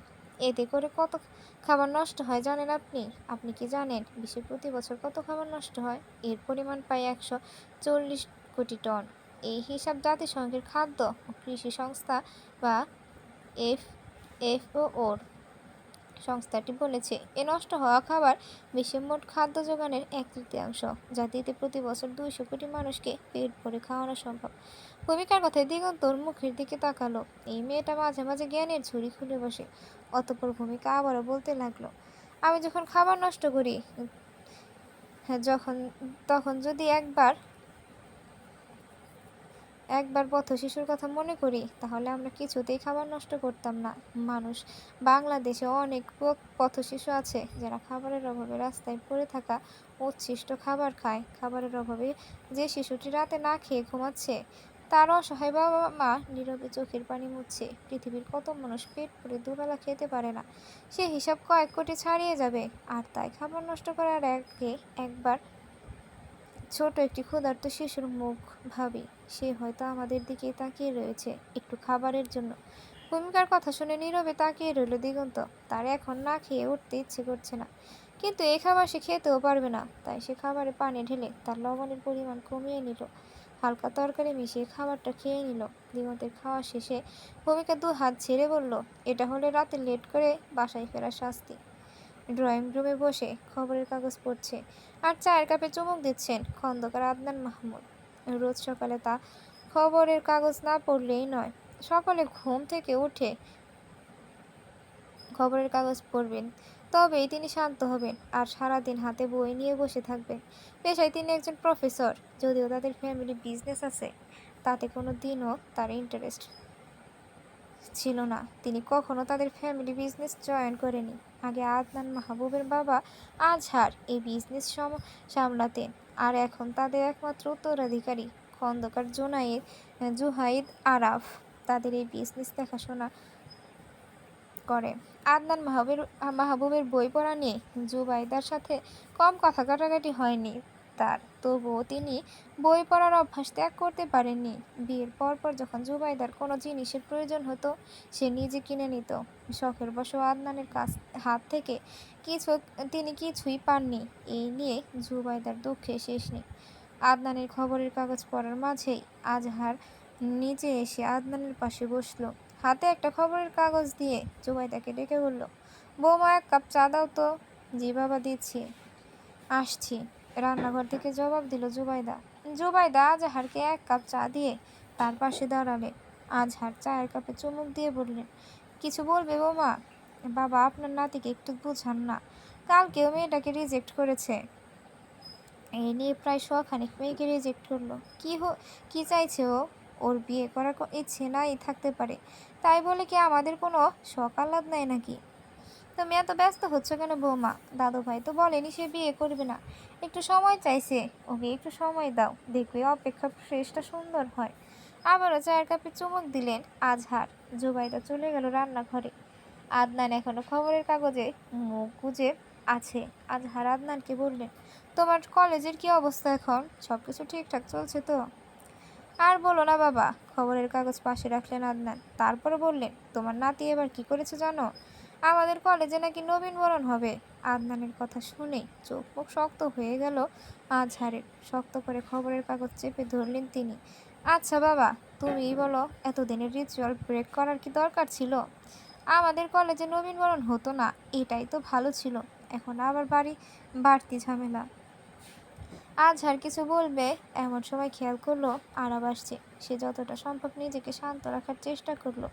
S1: এতে করে কত খাবার নষ্ট হয় জানেন আপনি? আপনি কি জানেন বিশ্বে প্রতি বছর কত খাবার নষ্ট হয়? এর পরিমাণ প্রায় 140 কোটি টন। এই হিসাব জাতিসংঘের খাদ্য ও কৃষি সংস্থা বা FAO সংস্থাটি বলেছে, এ নষ্ট হওয়া খাবার বিশ্বের মোট খাদ্য যোগানের 1/3, যা দিতে প্রতি বছর 200 কোটি মানুষকে পেট ভরে খাওয়ানো সম্ভব। ভূমিকার কথায় দিগন্তর মুখের দিকে তাকালো। এই মেয়েটা মাঝে মাঝে জ্ঞানের ঝুড়ি খুলে বসে। অতঃপর ভূমিকা আবারও বলতে লাগলো, আমি যখন খাবার নষ্ট করি তখন যদি একবার পথ শিশুর কথা মনে করি তাহলে আমরা কিছুতেই খাবার নষ্ট করতাম না। বাংলাদেশে অনেক পথ শিশু আছে যারা খাবারের অভাবে রাস্তায় পড়ে থাকা উচ্ছিষ্ট খাবার খায়। খাবারের অভাবে যে শিশুটি রাতে না খেয়ে ঘুমাচ্ছে, তার অসহায় বাবা মা নীরবে চোখের পানি মুছছে। পৃথিবীর কত মানুষ পেট পুরে দুবেলা খেতে পারে না, সে হিসাব কয়েক কোটি ছাড়িয়ে যাবে। আর তাই খাবার নষ্ট করার আগে একবার ছোট একটি ক্ষুধার্ত শিশুর মুখ ভাবি, সে হয়তো আমাদের দিকেই তাকিয়ে রয়েছে একটু খাবারের জন্য। ভূমিকার কথা শুনে নীরবে তাকিয়ে রইল দিগন্ত। তার এখন না খেয়ে উঠতে ইচ্ছে করছে না, কিন্তু এই খাবার সে খেতেও পারবে না। তাই সে খাবারে পানি ঢেলে তার লবণের পরিমাণ কমিয়ে নিল। হালকা তরকারি মিশিয়ে খাবারটা খেয়ে নিল। দিগন্তের খাওয়া শেষে ভূমিকা 2 হাত ছেড়ে বলল, এটা হলে রাতে লেট করে বাসায় ফেরার শাস্তি। ড্রয়িং রুমে বসে খবরের কাগজ পড়ছে আর চায়ের কাপে চুমুক দিচ্ছেন খন্দকার আদনান মাহমুদ। রোজ সকালে তা খবরের কাগজ না পড়লেই নয়। সকালে ঘুম থেকে উঠে খবরের কাগজ পড়বেন, তবেই তিনি শান্ত হবেন। আর সারাদিন হাতে বই নিয়ে বসে থাকবেন। পেশায় তিনি একজন প্রফেসর। যদিও তাদের ফ্যামিলি বিজনেস আছে, তাতে কোনো দিনও তার ইন্টারেস্ট ছিল না। তিনি কখনো তাদের ফ্যামিলি বিজনেস জয়েন করেনি। আগে আদনান মাহবুবের বাবা আজহার এই বিজনেস সামলাতেন, আর এখন তাদের একমাত্র উত্তরাধিকারী খন্দকার জুহাইদ আরাফ তাদের এই বিজনেস দেখাশোনা করে। আদনান মাহবুবের বই পড়া নিয়ে জুবাইদার সাথে কম কথা কাটাকাটি হয়নি তার, তবুও তিনি বই পড়ার অভ্যাস ত্যাগ করতে পারেননি। বিয়ের পরপর যখন জুবাইদার কোনো জিনিসের প্রয়োজন হতো, সে নিজে কিনে নিত। শখের বশে আদনানের হাত থেকে তিনি কিছুই পাননি। এই নিয়ে জুবাইদার দুঃখে শেষ নেই। আদনানের খবরের কাগজ পড়ার মাঝেই আজহার নিজে এসে আদনানের পাশে বসলো। হাতে একটা খবরের কাগজ দিয়ে জুবাইদাকে ডেকে বলল, বৌমা 1 কাপ চা দাও তো। জি বাবা, দিচ্ছি, আসছি, রান্নাঘর থেকে জবাব দিল জুবাইদা আজহারকে 1 কাপ চা দিয়ে তার পাশে দাঁড়ালেন। আজহার চায়ের কাপে চুমুক দিয়ে বললেন, কিছু বলবে বৌমা? বাবা, আপনার নাতিকে একটু বুঝান না, কালকেও মেয়েটাকে রিজেক্ট করেছে। এই নিয়ে প্রায় 100 খানেক মেয়েকে রিজেক্ট করলো। কি চাইছে ও? ওর বিয়ে করার ইচ্ছে নাই থাকতে পারে, তাই বলে কি আমাদের কোনো শখ আহ্লাদ নাই নাকি? তুমি এত ব্যস্ত হচ্ছ কেন বৌমা? দাদু ভাই তো বলেনি সে বিয়ে করবে না, একটু সময় চাইছে, ওকে একটু সময় দাও, দেখবে অপেক্ষা শেষটা সুন্দর হয়। আবারও চায়ের কাপে চুমুক দিলেন আজহার। জুবাইদা চলে গেল রান্নাঘরে। আদনান এখনো খবরের কাগজে মুখ গুজে আছে। আজহার আদনানকে বললেন, তোমার কলেজের কি অবস্থা এখন? সব কিছু ঠিকঠাক চলছে তো? আর বলো না বাবা। খবরের কাগজ পাশে রাখলেন আদনান। তারপরে বললেন, তোমার নাতি এবার কি করেছে জানো? আমাদের কলেজে নাকি নবীনবরণ হবে। আদনানের কথা শুনে চোখ মুখ শক্ত হয়ে গেল আজহারের। শক্ত করে খবরের কাগজ চেপে ধরলেন তিনি। আচ্ছা বাবা, তুমিই বলো, এতদিনের রিচুয়াল ব্রেক করার কি দরকার ছিল? আমাদের কলেজে নবীনবরণ হতো না, এটাই তো ভালো ছিল। এখন আবার বাড়তি ঝামেলা। আজহার কিছু বলবে এমন সময় খেয়াল করলো আরাব আসছে। সে যতটা সম্ভব নিজেকে শান্ত রাখার চেষ্টা করলো,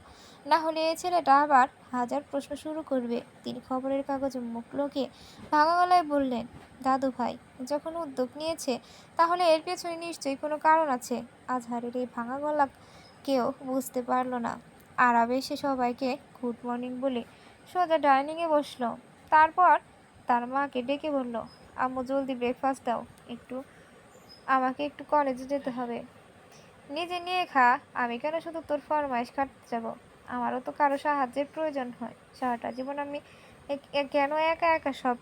S1: না হলে এই ছেলেটা আবার হাজার প্রশ্ন শুরু করবে। তিনি খবরের কাগজে মুখ লুকিয়ে ভাঙা গলায় বললেন, দাদু ভাই যখন উদ্যোগ নিয়েছে তাহলে এর পেছনে নিশ্চয়ই কোনো কারণ আছে। আজহারের এই ভাঙা গলা কেউ বুঝতে পারল না। আরাব এসে সবাইকে গুড মর্নিং বলে সোজা ডাইনিংয়ে বসলো। তারপর তার মাকে ডেকে বলল, আম্মু জলদি ব্রেকফাস্ট দাও, একটু আমাকে একটু কলেজে যেতে হবে। নিজে নিয়ে খা। আমি কেন শুধু তোর ফরমাইশ কাটতে যাব? আমারও তো কারো সাহায্যের প্রয়োজন হয়। সারাটা জীবন আমি কেন একা একা সব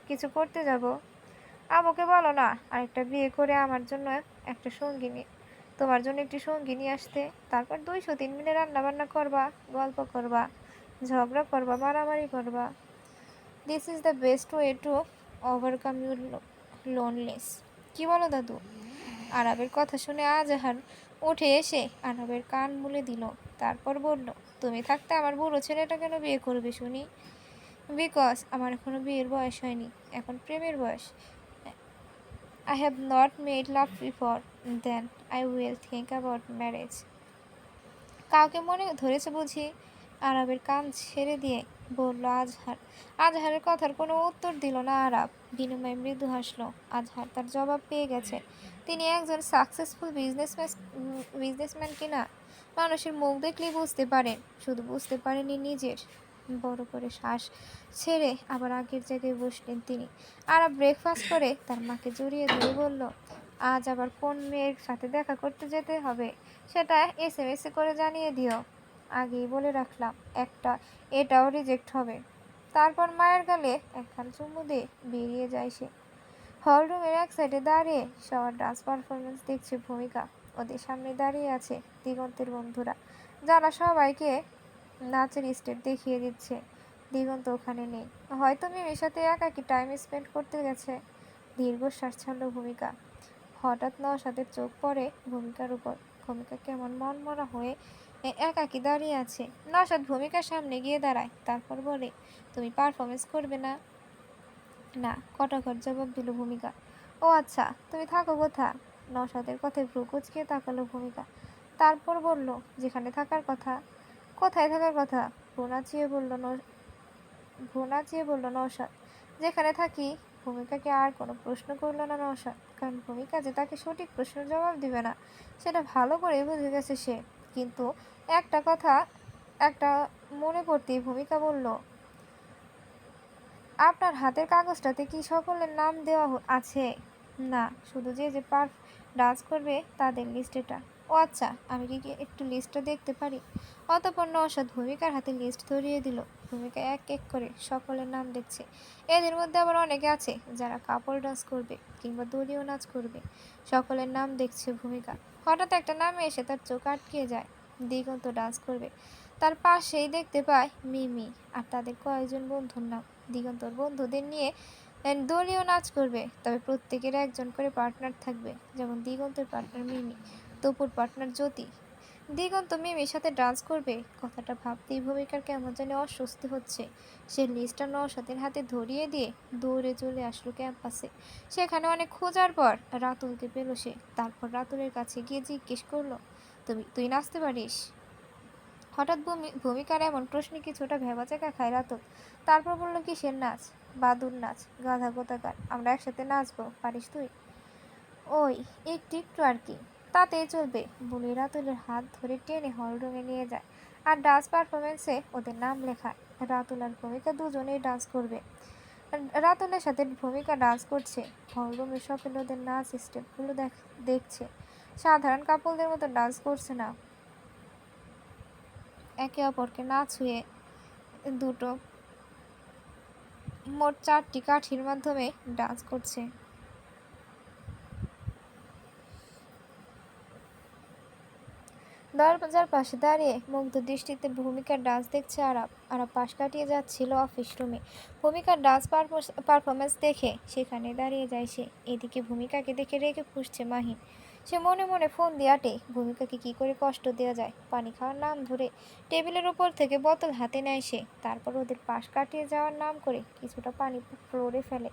S1: কিছু করতে যাব? আম্মুকে বলো না আরেকটা বিয়ে করে আমার জন্য একটা সঙ্গী নিয়ে তোমার জন্য একটি সঙ্গী নিয়ে আসতে। তারপর 203 মিনিট রান্না বান্না করবা, গল্প করবা, ঝগড়া করবা, মারামারি করবা। This is the best way to overcome your loneliness. কি বলো দাদু? আরবের কথা শুনে আজাহার উঠে এসে আরবের কান মুলে দিল। তারপর বলল, তুমি থাকতে আমার বুড়ো ছেলেটা কেন বিয়ে করবে শুনি? বিকজ আমার এখনো বিয়ের বয়স হয়নি, এখন প্রেমের বয়স। I have not made love before, then I will think about marriage. কাউকে মনে ধরেছে বুঝি? আরবের কান ছেড়ে দিয়ে বলল আজহার। আজহারের কথার কোনো উত্তর দিল না আরব। বিনিময়ে মৃদু হাসলো। আজহার তার জবাব পেয়ে গেছে। তিনি একজন সাকসেসফুল বিজনেসম্যান কিনা মানুষের মুখ দেখলেই বুঝতে পারেন। শুধু বুঝতে পারেনি নিজের। বড় করে শ্বাস ছেড়ে আবার আগের জায়গায় বসলেন তিনি। আরব ব্রেকফাস্ট করে তার মাকে জড়িয়ে ধরে বলল, আজ আবার কোন মেয়ের সাথে দেখা করতে যেতে হবে সেটা SMS করে জানিয়ে দিও। আগেই বলে রাখলাম, এটাও রিজেক্ট হবে। তারপর মায়ের গালে একখান চুমু দিয়ে বেরিয়ে যায় সে। হলরুমের এক সাইডে দাঁড়িয়ে সবার ডান্স পারফরমেন্স দেখছে ভূমিকা। ওদের সামনে দাঁড়িয়ে আছে দিগন্তের বন্ধুরা, যারা সবাইকে নাচের স্টেপ দেখিয়ে দিচ্ছে। দিগন্ত ওখানে নেই, হয়তো মিমির সাথে একাকী টাইম স্পেন্ড করতে গেছে। দীর্ঘশ্বাস ছাড়ল ভূমিকা। হঠাৎ নওশাদের চোখ পড়ে ভূমিকার উপর। ভূমিকা কেমন মনমরা হয়ে একাকী দাঁড়িয়ে আছে। নওশাদ ভূমিকার সামনে গিয়ে দাঁড়ায়, তারপর বলে, তুমি পারফরমেন্স করবে না? না, কটাক্ষর জবাব দিল ভূমিকা। ও আচ্ছা, তুমি থাকো কোথা? নওশাদের কথায় ভ্রু কুঁচকে তাকালো ভূমিকা। তারপর বলল, যেখানে থাকার কথা। কোথায় থাকার কথা? ভ্রু নাচিয়ে বলল নওশাদ। যেখানে থাকি। ভূমিকাকে আর কোনো প্রশ্ন করল না নওশাদ, কারণ ভূমিকা যে তাকে সঠিক প্রশ্নের জবাব দিবে না সেটা ভালো করেই বুঝে গেছে সে। কিন্তু একটা মনে করতেই ভূমিকা বলল, আপনার হাতের কাগজটাতে কি সকলের নাম দেওয়া আছে? না, শুধু যে যে ডান্স করবে তাদের লিস্ট এটা। ও আচ্ছা, আমি কি একটু লিস্টটা দেখতে পারি? অতঃপর নওশাদ ভূমিকার হাতে লিস্ট ধরিয়ে দিল। ভূমিকা এক এক করে সকলের নাম দেখছে। এদের মধ্যে আবার অনেকে আছে যারা কাপল ডান্স করবে কিংবা দলীয় নাচ করবে। সকলের নাম দেখছে ভূমিকা। হঠাৎ একটা নামে এসে তার চোখ আটকে যায়। দিগন্ত ডান্স করবে। তার পাশেই দেখতে পায় মিমি আর তাদের কয়েকজন বন্ধুর নাম। দিগন্তর বন্ধুদের নিয়ে দলীয় নাচ করবে, তবে প্রত্যেকের একজন করে পার্টনার থাকবে। যেমন দিগন্তের পার্টনার মিমি, তপুর পার্টনার জ্যোতি। দিগন্ত মিমির সাথে ডান্স করবে, কথাটা ভাবতেই ভূমিকার কেমন জানি অস্বস্তি হচ্ছে। সে লিস্টটা নওশাদের হাতে ধরিয়ে দিয়ে দৌড়ে চলে আসলো ক্যাম্পাসে। সেখানে অনেক খোঁজার পর রাতুলকে পেল সে। তারপর রাতুলের কাছে গিয়ে জিজ্ঞেস করলো, তুই নাচতে পারিস? হঠাৎ ভূমিকার এমন প্রশ্নে কিছুটা ভেবাচাকা খায় রাতুল। তারপর বলল, কিসের নাচ? বাদুর নাচ, গাধা কোথাকার। আমরা একসাথে নাচবো, পারিস তুই? ওই একটু একটু আর কি, তাতেই চলবে বলে রাতুলের হাত ধরে টেনে হলরুমে নিয়ে যায়। আর ডান্স পারফরমেন্সে ওদের নাম লেখায়। রাতুল আর ভূমিকা দুজনেই ডান্স করবে। রাতুলের সাথে ভূমিকা ডান্স করছে। হলরুমের সকলে ওদের নাচ স্টেপগুলো দেখছে। সাধারণ কাপলদের মতো ডান্স করছে না, একে অপরকে না ছুঁয়ে দুটো মোট 4টি কাঠির মাধ্যমে ডান্স করছে। দরজার পাশে দাঁড়িয়ে মুগ্ধ দৃষ্টিতে ভূমিকার ডান্স দেখছে আরাপ। আরাপ পাশ কাটিয়ে যাচ্ছিল অফিস রুমে। ভূমিকার ডান্স পারফরমেন্স দেখে সেখানে দাঁড়িয়ে যায় সে। এদিকে ভূমিকাকে দেখে রেগে ফুঁসছে মাহিন। সে মনে মনে ফোন দিয়ে আটে ভূমিকাকে কি করে কষ্ট দেওয়া যায়। পানি খাওয়ার নাম ধরে টেবিলের উপর থেকে বোতল হাতে নেয় সে। তারপর ওদের পাশ কাটিয়ে যাওয়ার নাম করে কিছুটা পানি ফ্লোরে ফেলে,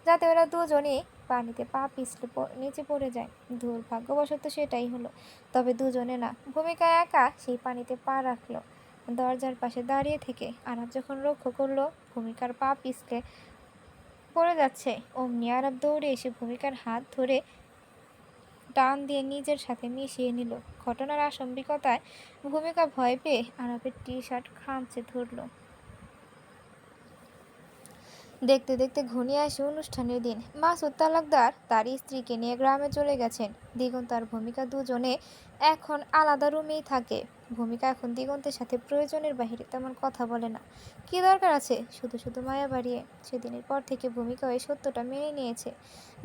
S1: যাতে ওরা দুজনেই পানিতে পা পিছলে নিচে পড়ে যায়। দুর্ভাগ্যবশত সেটাই হলো। তবে দুজনে না, ভূমিকা একা সেই পানিতে পা রাখলো। দরজার পাশে দাঁড়িয়ে থেকে আরাব যখন লক্ষ্য করলো ভূমিকার পা পিছলে পড়ে যাচ্ছে, অমনি আরাব দৌড়ে এসে ভূমিকার হাত ধরে টান দিয়ে নিজের সাথে মিশিয়ে নিল। ঘটনার আসম্বিকতায় ভূমিকা ভয় পেয়ে আরাবের টি শার্ট খামচে ধরল। দেখতে দেখতে ঘনিয়ে আসে অনুষ্ঠানের দিন। মাসুদ তালুকদার তার স্ত্রীকে নিয়ে গ্রামে চলে গেছেন। দিগন্ত আর ভূমিকা দুজনে এখন আলাদা রুমেই থাকে। ভূমিকা এখন দিগন্তের সাথে প্রয়োজনের বাহিরে তেমন কথা বলে না। কি দরকার আছে শুধু শুধু মায়া বাড়িয়ে। সেদিনের পর থেকে ভূমিকা এই সত্যটা মেনে নিয়েছে,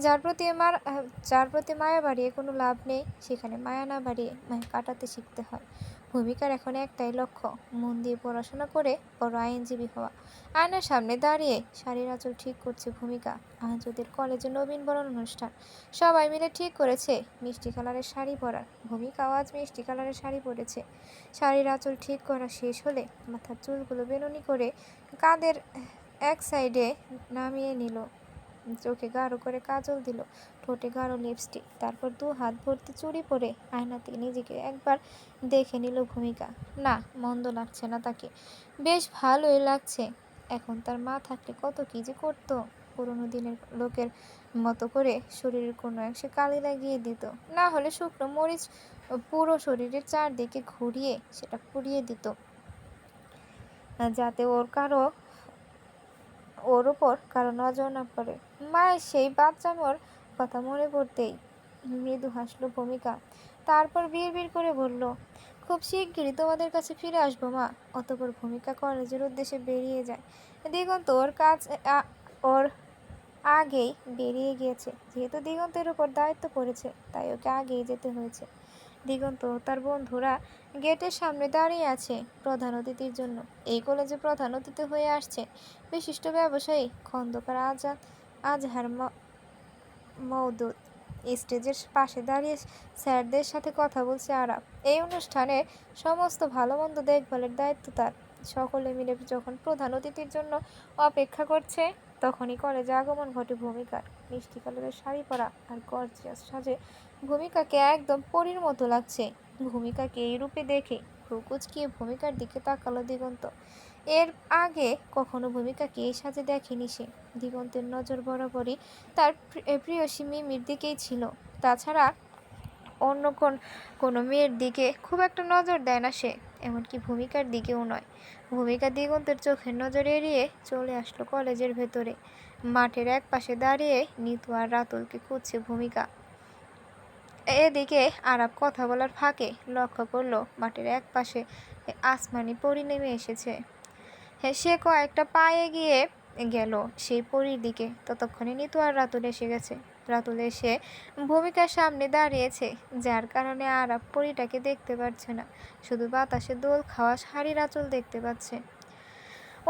S1: যার প্রতি মায়া বাড়িয়ে কোনো লাভ নেই, সেখানে মায়া না বাড়িয়ে মায়া কাটাতে শিখতে হয়। ভূমিকার এখন একটাই লক্ষ্য, মন দিয়ে পড়াশোনা করে বড় আইনজীবী হওয়া। আয়নার সামনে দাঁড়িয়ে শাড়ির আঁচল ঠিক করছে ভূমিকা। আজ ওদের কলেজে নবীনবরণ অনুষ্ঠান। সবাই মিলে ঠিক করেছে মিষ্টি কালারের শাড়ি পরার। ভূমিকাও আজ মিষ্টি কালারের শাড়ি পরেছে। শাড়ির আঁচল ঠিক করা শেষ হলে মাথার চুলগুলো বেনুনি করে কাঁধের এক সাইডে নামিয়ে নিল। চোখে গাঢ় করে কাজল দিল, ঠোঁটে গাঢ় লিপস্টিক। তারপর 2 হাত ভর্তি চুড়ি পরে আয়নাতে নিজেকে একবার দেখে নিল ভূমিকা। না, মন্দ লাগছে না তাকে, বেশ ভালোই লাগছে। এখন তার মা থাকলে কত কি যে করতো। পুরোনো দিনের লোকের মতো করে শরীরের কোনো অংশে কালি লাগিয়ে দিত, না হলে শুকনো মরিচ পুরো শরীরের চারদিকে ঘুরিয়ে সেটা পুড়িয়ে দিত, যাতে ওর ওপর কারো নজর না পড়ে। মায়ের সেই বাচ্চামোর কথা মনে পড়তেই মৃদু হাসলো ভূমিকা। তারপর বিড়বিড় করে বলল, খুব শিগগিরই তোমাদের কাছে ফিরে আসবো মা। অতঃপর ভূমিকা কলেজের উদ্দেশ্যে বেরিয়ে যায়। দিগন্ত ওর আগেই বেরিয়ে গিয়েছে। যেহেতু দিগন্তের উপর দায়িত্ব পড়েছে, তাই ওকে আগেই যেতে হয়েছে। দিগন্ত ও তার বন্ধুরা গেটের সামনে দাঁড়িয়ে আছে প্রধান অতিথির জন্য। এই কলেজে প্রধান অতিথি হয়ে আসছে বিশিষ্ট ব্যবসায়ী খন্দকার আজহার মওদুদ। স্টেজের পাশে দাঁড়িয়ে স্যারদের সাথে কথা বলছে আরাব। এই অনুষ্ঠানের সমস্ত ভালো মন্দ দেখভালের দায়িত্ব তার। সকলে মিলে যখন প্রধান অতিথির জন্য অপেক্ষা করছে, তখনই কলেজে আগমন ঘটে ভূমিকার। মিষ্টি কালারের শাড়ি পরা আর গর্জিয়াস সাজে ভূমিকাকে একদম পরীর মতো লাগছে। ভূমিকাকে এই রূপে দেখে ভ্রু কুঁচকিয়ে ভূমিকার দিকে তাকালো দিগন্ত। এর আগে কখনো ভূমিকাকে এই সাজে দেখেনি সে। দিগন্তের নজর বরাবরই তার প্রিয়সী মিমির দিকেই ছিল। তাছাড়া অন্য কোনো মেয়ের দিকে খুব একটা নজর দেয় না সে, এমনকি ভূমিকার দিকেও নয়। ভূমিকা দিগন্তের চোখের নজর এড়িয়ে চলে আসলো কলেজের ভেতরে। মাঠের এক পাশে দাঁড়িয়ে নিতু আর রাতুলকে খুঁজছে ভূমিকা। এদিকে আরাব কথা বলার ফাঁকে লক্ষ্য করলো মাঠের এক পাশে আসমানি পরী নেমে এসেছে। সে কয়েকটা পা এগিয়ে গেল সেই পরীর দিকে। ততক্ষণে নিতু আর রাতুল এসে গেছে। রাতুল এসে ভূমিকার সামনে দাঁড়িয়েছে, যার কারণে আরাব পরীটাকে দেখতে পাচ্ছে না, শুধু বাতাসে দোল খাওয়া শাড়ির আঁচল দেখতে পাচ্ছে।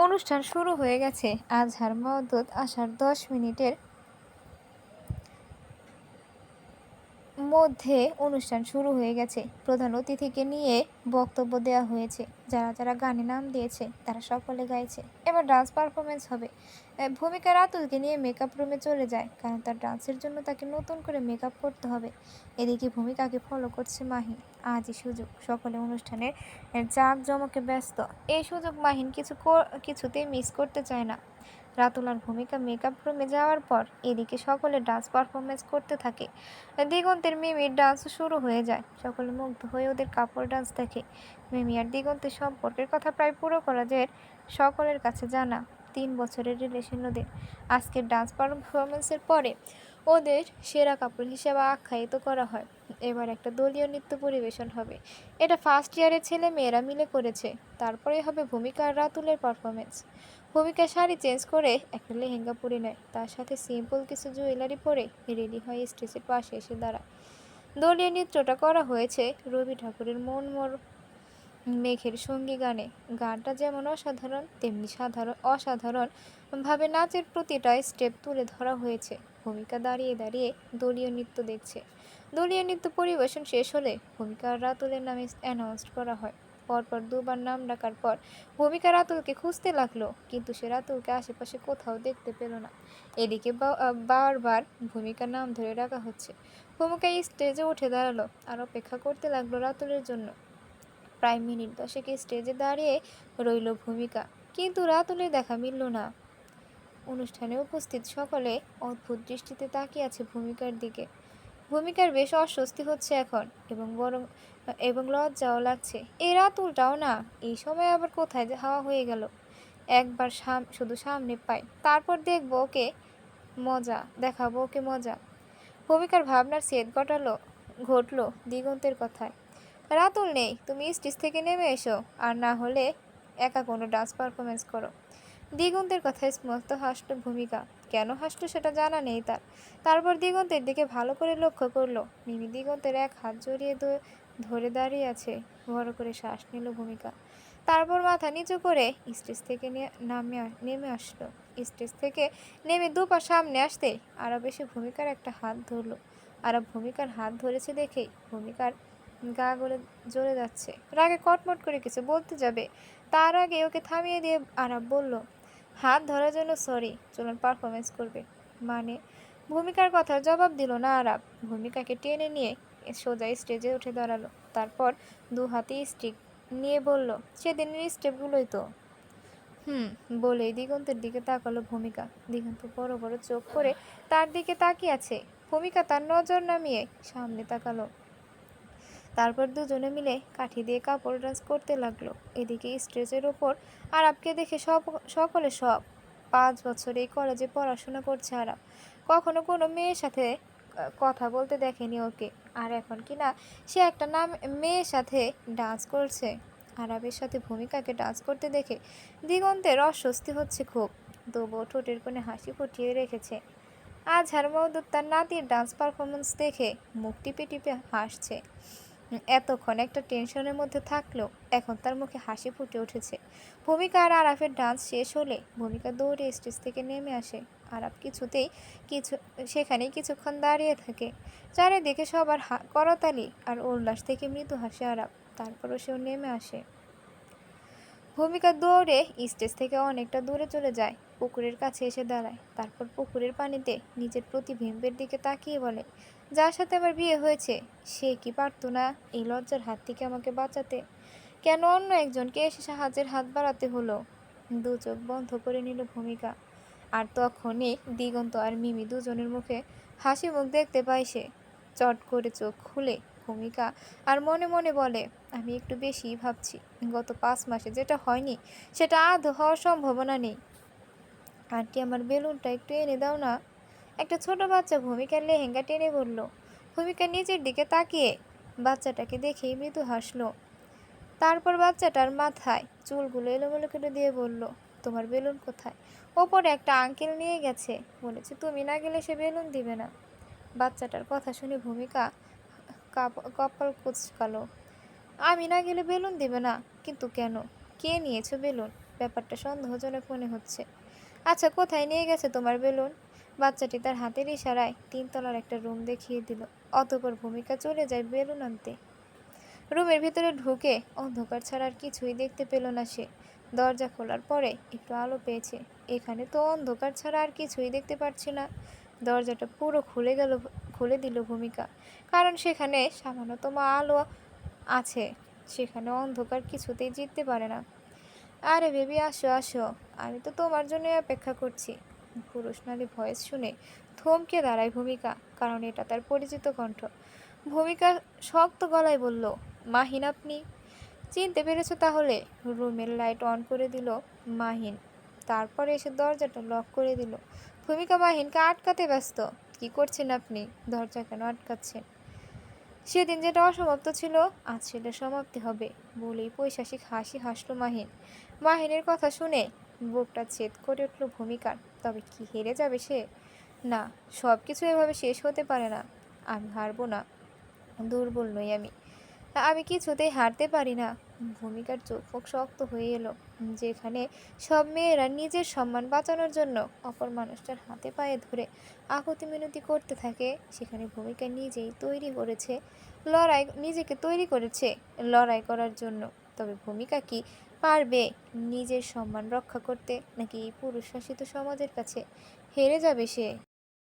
S1: অনুষ্ঠান শুরু হয়ে গেছে। আজহার মওদুদ আসার 10 মিনিটের মধ্যে অনুষ্ঠান শুরু হয়ে গেছে। প্রধান অতিথিকে নিয়ে বক্তব্য দেওয়া হয়েছে। যারা যারা গানে নাম দিয়েছে তারা সকলে গাইছে। এবার ডান্স পারফরমেন্স হবে। ভূমিকা রাতুলকে নিয়ে মেকআপ রুমে চলে যায়, কারণ তার ডান্সের জন্য তাকে নতুন করে মেকআপ করতে হবে। এদিকে ভূমিকাকে ফলো করছে মাহিন। আজই সুযোগ, সকলে অনুষ্ঠানের জাঁকজমকে ব্যস্ত। এই সুযোগ মাহিন কিছুতেই মিস করতে চায় না। রাতুল আর ভূমিকা মেকআপ রুমে যাওয়ার পর এদিকে সকলে ডান্স পারফরমেন্স করতে থাকে। দিগন্তের মিমির ডান্স শুরু হয়ে যায়। সকলে মুগ্ধ হয়ে ওদের কাপড় ডান্স দেখে। মিমি আর দিগন্তের সম্পর্কের কথা প্রায় পুরো কলেজের সকলের কাছে জানা। 3 বছরের রিলেশন ওদের। আজকের ডান্স পারফরমেন্সের পরে ওদের সেরা কাপড় হিসেবে আখ্যায়িত করা হয়। এবার একটা দলীয় নৃত্য পরিবেশন হবে। এটা ফার্স্ট ইয়ারের ছেলে মেয়েরা মিলে করেছে। তারপরে হবে ভূমিকা আর রাতুলের পারফরমেন্স। ভূমিকা শাড়ি চেঞ্জ করে একটা লেহেঙ্গা পরে নেয়, তার সাথে সিম্পল কিছু জুয়েলারি পরে রেডি হয়ে স্টেজের পাশে এসে দাঁড়ায়। দলীয় নৃত্যটা করা হয়েছে রবি ঠাকুরের মন মেঘের সঙ্গী গানে। গানটা যেমন অসাধারণ তেমনি অসাধারণ ভাবে নাচের প্রতিটা স্টেপ তুলে ধরা হয়েছে। ভূমিকা দাঁড়িয়ে দাঁড়িয়ে দলীয় নৃত্য দেখছে। দলীয় নৃত্য পরিবেশন শেষ হলে ভূমিকা আর রাতুলের নামে অ্যানাউন্স করা হয়। পরপর দুবার নাম ডাকার পর ভূমিকা রাতুলকে খুঁজতে লাগলো, কিন্তু সে রাতুলকে আশেপাশে কোথাও দেখতে পেল না। এদিকে বারবার ভূমিকার নাম ধরে ডাকা হচ্ছে। ভূমিকা স্টেজে উঠে দাঁড়ালো আর অপেক্ষা করতে লাগলো রাতুলের জন্য। প্রায় মিনিট 10 স্টেজে দাঁড়িয়ে রইল ভূমিকা, কিন্তু রাতুলের দেখা মিলল না। অনুষ্ঠানে উপস্থিত সকলে অদ্ভুত দৃষ্টিতে তাকিয়ে আছে ভূমিকার দিকে। ভূমিকার বেশ অস্বস্তি হচ্ছে এখন, এবং লজ্জাও লাগছে। এই রাতুলটাও না, এই সময় আবার কোথায় হাওয়া হয়ে গেল। একবার শুধু সামনে পাই, তারপর দেখাবো ওকে মজা। ভূমিকার ভাবনার ছেদ ঘটলো দিগন্তের কথায়। রাতুল নেই, তুমি স্টেজ থেকে নেমে এসো, আর না হলে একা কোনো ডান্স পারফরমেন্স করো। দিগন্তের কথায় স্মস্ত হাসল ভূমিকা। কেন হাসলো সেটা জানা নেই তার। তারপর দিগন্তের দিকে ভালো করে লক্ষ্য করলো। মিমি দিগন্তের এক হাত জড়িয়ে ধরে দাঁড়িয়ে আছে। বড় করে শ্বাস নিল ভূমিকা। তারপর মাথা নিচু করে স্টেজ থেকে নেমে আসলো। স্টেজ থেকে নেমে দুপা সামনে আসতে আরব এসে ভূমিকার একটা হাত ধরলো। আরব ভূমিকার হাত ধরেছে দেখেই ভূমিকার গা জ্বলে যাচ্ছে। রাগে কটমট করে কিছু বলতে যাবে, তার আগে ওকে থামিয়ে দিয়ে আরব বলল, হাত ধরার জন্য সরি, চলুন পারফরমেন্স করবে। মানে? ভূমিকার কথার জবাব দিল না আরব। ভূমিকাকে টেনে নিয়ে সোজা স্টেজে উঠে দাঁড়ালো। তারপর দু হাতে স্টিক নিয়ে বলল, সেদিনের স্টেপগুলোই তো। বলেই দিগন্তের দিকে তাকালো ভূমিকা। দিগন্ত বড় বড় চোখ করে তার দিকে তাকিয়ে আছে। ভূমিকা তার নজর নামিয়ে সামনে তাকালো। তারপর দুজনে মিলে কাঠি দিয়ে কাপড় ডান্স করতে লাগলো। এদিকে স্টেজের ওপর আরবকে দেখে সকলে 5 বছর এই কলেজে পড়াশোনা করছে আরব। কখনো কোনো মেয়ের সাথে কথা বলতে দেখেনি ওকে, আর এখন কিনা সে একটা মেয়ের সাথে ডান্স করছে। আরবের সাথে ভূমিকাকে ডান্স করতে দেখে দিগন্তের অস্বস্তি হচ্ছে খুব, তবুও ঠোঁটের কোণে হাসি ফুটিয়ে রেখেছে। আজহার মওদুদ তার নাতির ডান্স পারফরমেন্স দেখে মুখ টিপে টিপে হাসছে। এতক্ষণ একটা টেনশনের মধ্যে থাকলেও এখন তার মুখে হাসি ফুটে উঠেছে। ভূমিকা আর আরাফের ডান্স শেষ হলে ভূমিকা দৌড়ে স্টেজ থেকে নেমে আসে। আরাফ সেখানেই কিছুক্ষণ দাঁড়িয়ে থাকে। চারিদিকে সবার করতালি আর উল্লাস থেকে মৃদু হাসে আরাফ। তারপরও সেও নেমে আসে। ভূমিকা দৌড়ে স্টেজ থেকে অনেকটা দূরে চলে যায়, পুকুরের কাছে এসে দাঁড়ায়। তারপর পুকুরের পানিতে নিজের প্রতিবিম্বের দিকে তাকিয়ে বলে, যার সাথে আমার বিয়ে হয়েছে সে কি পারতো না এই লজ্জার হাত থেকে আমাকে বাঁচাতে? কেন অন্য একজনকে এসে সাহায্যের হাত বাড়াতে হলো? দু চোখ বন্ধ করে নিল ভূমিকা। আর তখনই দিগন্ত আর মিমি দুজনের মুখে হাসি মুখ দেখতে পায় সে। চট করে চোখ খুলে ভূমিকা আর মনে মনে বলে, আমি একটু বেশিই ভাবছি। গত 5 মাসে যেটা হয়নি সেটা আদৌ হওয়ার সম্ভাবনা নেই। আন্টি, আমার বেলুনটা একটু এনে দাও না। একটা ছোট বাচ্চা ভূমিকার লেহেঙ্গা টেনে বলল। ভূমিকা নিজের দিকে তাকিয়ে বাচ্চাটাকে দেখেই মৃদু হাসলো। তারপর বাচ্চাটার মাথায় চুলগুলো এলোমেলো করে দিয়ে বলল, তোমার বেলুন কোথায়? ওপরে একটা আঙ্কেল নিয়ে গেছে, বলেছে তুমি না গেলে সে বেলুন দিবে না। বাচ্চাটার কথা শুনে ভূমিকা কপাল কুঁচকালো। আমি না গেলে বেলুন দিবে না? কিন্তু কেন? কে নিয়েছো বেলুন? ব্যাপারটা সন্দেহজনক মনে হচ্ছে। আচ্ছা, কোথায় নিয়ে গেছে তোমার বেলুন? বাচ্চাটি তার হাতের ইশারায় 3 তলার একটা রুম দেখিয়ে দিল। অতঃপর ভূমিকা চলে যায় বেলুন আনতে। রুমের ভিতরে ঢুকে অন্ধকার ছাড়া আর কিছুই দেখতে পেল না সে। দরজা খোলার পরে একটু আলো পেয়েছে। এখানে তো অন্ধকার ছাড়া আর কিছুই দেখতে পাচ্ছি না। দরজাটা পুরো খুলে দিল ভূমিকা, কারণ সেখানে সামান্যতম আলো আছে। সেখানে অন্ধকার কিছুতেই জিততে পারে না। আরে বেবি, আসো আসো, আমি তো তোমার জন্যই অপেক্ষা করছি। পুরুষ নারী ভয়েস শুনে থমকে দাঁড়ায় ভূমিকা, কারণ এটা তার পরিচিত কণ্ঠ। ভূমিকা শক্ত গলায় বলল, মাহিন আপনি? চিনতে পেরেছ তাহলে? রুমের লাইট অন করে দিল মাহিন। তারপরে এসে দরজাটা লক করে দিল। ভূমিকা মাহিনকে আটকাতে ব্যস্ত, কি করছেন আপনি? দরজা কেন আটকাচ্ছেন? সেদিন যেটা অসমাপ্ত ছিল আজ সেটা সমাপ্তি হবে বলেই পৈশাসিক হাসি হাসল মাহিন। মাহিনের কথা শুনে বুকটা ছেদ করে উঠল ভূমিকার। তবে কি হেরে যাবে সে? না, সব কিছু এভাবে শেষ হতে পারে না। আমি হারবো না, দুর্বল নই আমি। আমি কিছুতেই হারতে পারি না। ভূমিকার চোখ মুখ শক্ত হয়ে এলো। যেখানে সব মেয়েরা নিজের সম্মান বাঁচানোর জন্য অপর মানুষটার হাতে পায়ে ধরে আকুতি মিনতি করতে থাকে, সেখানে ভূমিকা নিজেকে তৈরি করেছে লড়াই করার জন্য। তবে ভূমিকা কি পারবে নিজের সম্মান রক্ষা করতে, নাকি এই পুরুষ শাসিত সমাজের কাছে হেরে যাবে সে?